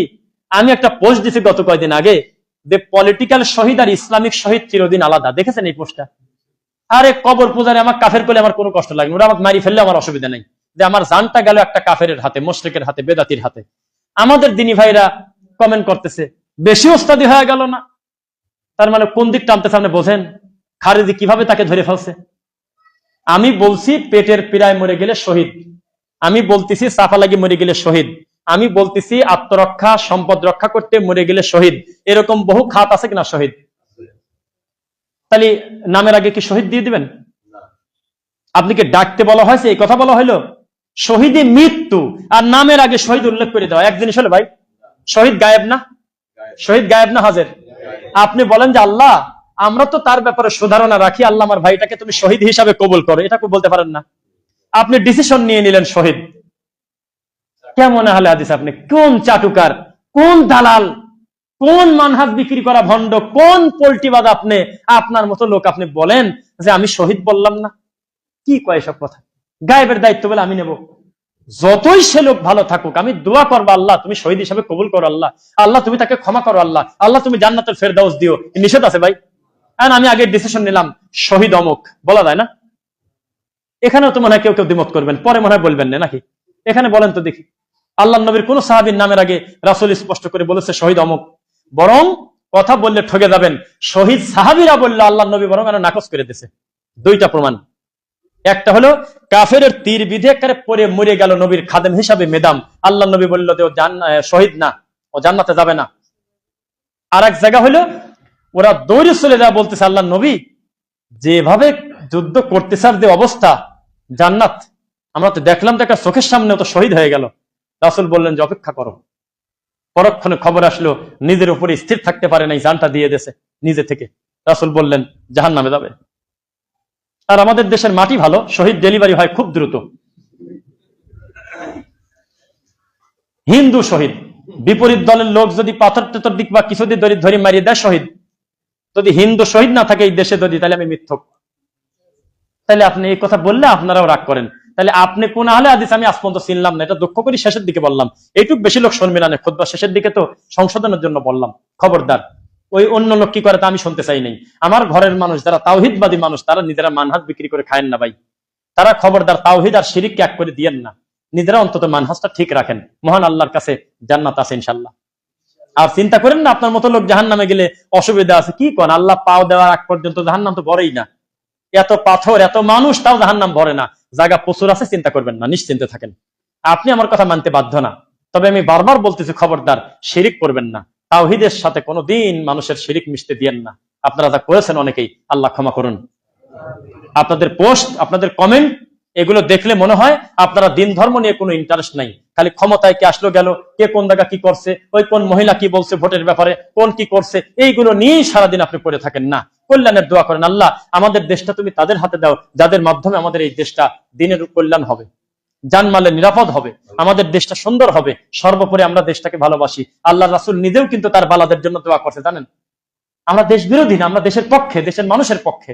আমি একটা পোস্ট দিছি গত কয়েকদিন আগে, যে পলিটিক্যাল শহীদ আর ইসলামিক শহীদ চিরদিন আলাদা। দেখেছেন এই পোস্টটা? আরে কবর পূজারে আমার কাফের করলে আমার কোনো কষ্ট লাগে না, ওরা আমাকে মারি ফেললে আমার অসুবিধা নেই, যে আমার জানটা গেল একটা কাফের হাতে, মুশরিকের হাতে, বেদাতির হাতে। আমাদের দিনী ভাইরা কমেন্ট করতেছে বেশি ওস্তাদি হয়ে গেল না? তার মানে কোন দিক টানতেছে আপনি বোঝেন? খারেজি কিভাবে তাকে ধরে ফেলছে। আমি বলছি পেটের পীড়ায় মরে গেলে শহীদ, আমি বলতেছি সাফা লাগি মরে গেলে শহীদ, আমি বলতেছি আত্মরক্ষা সম্পদ রক্ষা করতে মরে গেলে শহীদ। এরকম বহু খাত আছে কিনা শহীদ? তাহলে নামের আগে কি শহীদ দিয়ে দিবেন? আপনি কি ডাকতে বলা হয়েছে? এই কথা বলা হইলো শহীদে মৃত্যু, আর নামের আগে শহীদ উল্লেখ করে দেওয়া এক জিনিস হলো ভাই? শহীদ গায়েব না? শহীদ গায়েব না হাজির? আপনি বলেন যে আল্লাহ আমরা তো তার ব্যাপারে সুধারণা রাখি, আল্লাহ আমার ভাইটাকে তুমি শহীদ হিসাবে কবুল করো, এটা বলতে পারেন না? আপনি ডিসিশন নিয়ে নিলেন শহীদ। কেমন আহলে হাদিস আপনি? কোন চাটুকার, কোন দালাল, কোন মানহাজ বিক্রি করা ভণ্ড, কোন পোল্টিবাদ আপনি? আপনার মতো লোক আপনি বলেন যে আমি শহীদ বললাম না? কি কয় সব কথা? গায়েবের দায়িত্ব বলে আমি নেব? যতই সে লোক ভালো থাকুক, আমি দোয়া করবো আল্লাহ তুমি শহীদ হিসাবে কবুল করো, আল্লাহ আল্লাহ তুমি তাকে ক্ষমা করো, আল্লাহ আল্লাহ তুমি জান্নাতুল ফেরদাউস দিও। নিষেধ আছে ভাই? আমি আগে ডিসিশন নিলাম শহীদ অমুক, বলা যায় না? এখানেও তো মনে হয় কেউ কেউ দ্বিমত করবেন, পরে মনে হয় বলবেন না নাকি? এখানে বলেন তো দেখি, আল্লাহ নবীর কোন সাহাবীর নামের আগে রাসূল স্পষ্ট করে বলেছে শহীদ অমুক? বরং কথা বললে ঠকে যাবেন, শহীদ সাহাবীরা বললে আল্লাহ নবী বরং আরো নাকচ করে দিয়েছে। দুইটা প্রমাণ। একটা হলো কাফের তীর বিধে পরে মরে গেল নবীর খাদেম হিসাবে মেদাম, আল্লাহ নবী বলল যে ও শহীদ না, ও জান্নাতে যাবে না। আর এক জায়গা হলো ওরা দৌড়ে চলে যাওয়া বলতেছে আল্লাহ নবী যেভাবে যুদ্ধ করতেছে আর যে অবস্থা, জান্নাত আমরা তো দেখলাম, দেখা চোখের সামনে তো শহীদ হয়ে গেল। রাসূল বললেন যে অপেক্ষা করো। পরক্ষণে খবর আসলো নিজের উপরে স্থির থাকতে পারে নাই, জানটা দিয়ে দিয়েছে নিজে থেকে। রাসূল বললেন জাহান্নামে যাবে। আর আমাদের দেশের মাটি ভালো, শহীদ ডেলিভারি হয় খুব দ্রুত। হিন্দু শহীদ, বিপরীত দলের লোক যদি পাথর টেতর দিক বা কিছু দিয়ে ধরে মারিয়ে দেয় শহীদ। যদি হিন্দু শহীদ না থাকে এই দেশে যদি, তাহলে আমি মিথ্যক। তাহলে আপনি এই কথা বললে আপনারাও রাগ করেন। তাহলে আপনি কোন আহলে হাদিস আমি আজ পর্যন্ত চিনলাম না, এটা দুঃখ করি। শেষের দিকে বললাম, এইটুক বেশি লোক শুনবে না, খুতবা শেষের দিকে তো সংশোধনের জন্য বললাম। খবরদার ওই অন্য লোক কি করে তা আমি শুনতে চাই নাই। আমার ঘরের মানুষ যারা তাওহীদবাদী মানুষ, তারা নিজেরা মানহাজ বিক্রি করে খায়েন না ভাই। তারা খবরদার তাওহীদ আর শিরিককে এক করে দিয়েন না, নিজেরা অন্তত মানহাজটা ঠিক রাখেন। মহান আল্লাহর কাছে জান্নাত আছে ইনশাআল্লাহ। আর চিন্তা করেন না আপনার মতো লোক জাহান্নামে গেলে অসুবিধা আছে, কি করেন? আল্লাহ পাও দেওয়ার আগ পর্যন্ত জাহান্নাম তো ভরেই না। এত পাথর এত মানুষ, তাও জাহান্নাম ভরে না। জায়গা প্রচুর আছে, চিন্তা করবেন না, নিশ্চিন্তে থাকেন। আপনি আমার কথা মানতে বাধ্য না, তবে আমি বারবার বলতেছি খবরদার শিরিক করবেন না। তাওহীদের সাথে কোনোদিন মানুষের শিরিক মিশতে দিয়েন না। আপনারা তা করেছেন অনেকেই, আল্লাহ ক্ষমা করুন। আপনাদের পোস্ট, আপনাদের কমেন্ট, এগুলো দেখলে মনে হয় আপনারা দিন ধর্ম নিয়ে কোনো ইন্টারেস্ট নাই, খালি ক্ষমতায় কে আসলো গেল, কে কোন জায়গা কি করছে, ওই কোন মহিলা কি বলছে ভোটের ব্যাপারে, কোন কি করছে, এইগুলো নিয়েই সারাদিন আপনি পড়ে থাকেন। না, কল্যাণের দোয়া করেন। আল্লাহ আমাদের দেশটা তুমি তাদের হাতে দাও যাদের মাধ্যমে আমাদের এই দেশটা দিনের কল্যাণ হবে, জানমালের নিরাপদ হবে, আমাদের দেশটা সুন্দর হবে। সর্বোপরি আমরা দেশটাকে ভালোবাসি। আল্লাহ রাসূল নিজেও কিন্তু তার বালাদের জন্য দোয়া করছে, জানেন। আমরা দেশ বিরোধী না, আমরা দেশের পক্ষে, দেশের মানুষের পক্ষে।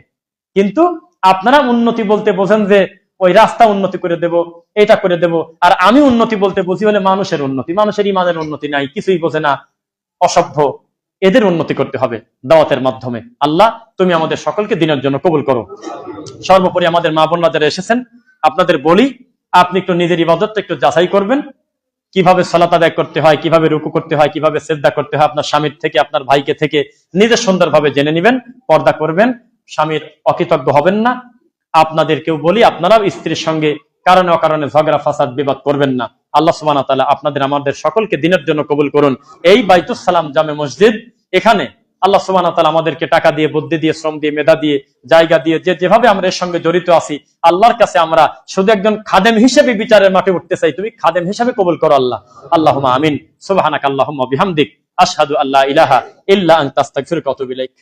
কিন্তু আপনারা উন্নতি বলতে বোঝেন যে ওই রাস্তা উন্নতি করে দেব, এটা করে দেব। আর আমি উন্নতি বলতে বুঝি হলে মানুষের উন্নতি, মানুষের ইমানের উন্নতি নাই, কিছুই বোঝে না, অসভ্য। এদের উন্নতি করতে হবে দাওয়াতের মাধ্যমে। আল্লাহ তুমি আমাদের সকলকে দিনের জন্য কবুল করো। সর্বোপরি আমাদের মা বোনরা যারা এসেছেন, আপনাদের বলি, আপনি একটু নিজের ইবাদতটা একটু যাচাই করবেন, কিভাবে সালাত আদায় করতে হয়, কিভাবে রুকু করতে হয়, কিভাবে সিজদা করতে হয়, আপনার স্বামীর থেকে, আপনার ভাইকে থেকে নিজে সুন্দরভাবে জেনে নেবেন, পর্দা করবেন, স্বামীর অকৃতজ্ঞ হবেন না। আপনাদেরকেও বলি, আপনারাও স্ত্রীর সঙ্গে কারণে অকারণে ঝগড়া ফাসাদ বিবাদ করবেন না। আল্লাহ সুবহানাহু ওয়া তাআলা আপনাদের আমাদের সকলকে দিনের জন্য কবুল করুন। এই বাইতুস সালাম জামে মসজিদ, এখানে আল্লাহ সুবহানাহু ওয়া তাআলা আমাদেরকে টাকা দিয়ে, বুদ্ধি দিয়ে, শ্রম দিয়ে, মেধা দিয়ে, জায়গা দিয়ে, যেভাবে আমরা এর সঙ্গে জড়িত আছি, আল্লাহর কাছে আমরা শুধু একজন খাদেম হিসেবে বিচারের মাঠে উঠতে চাই। তুমি খাদেম হিসেবে কবুল করো আল্লাহ। আল্লাহুম্মা আমিন। সুবহানাকা আল্লাহুম্মা বিহামদিক, আশহাদু আল্লা ইলাহা ইল্লা আনতা আস্তাগফিরুকা ওয়া আতুবু ইলাইক।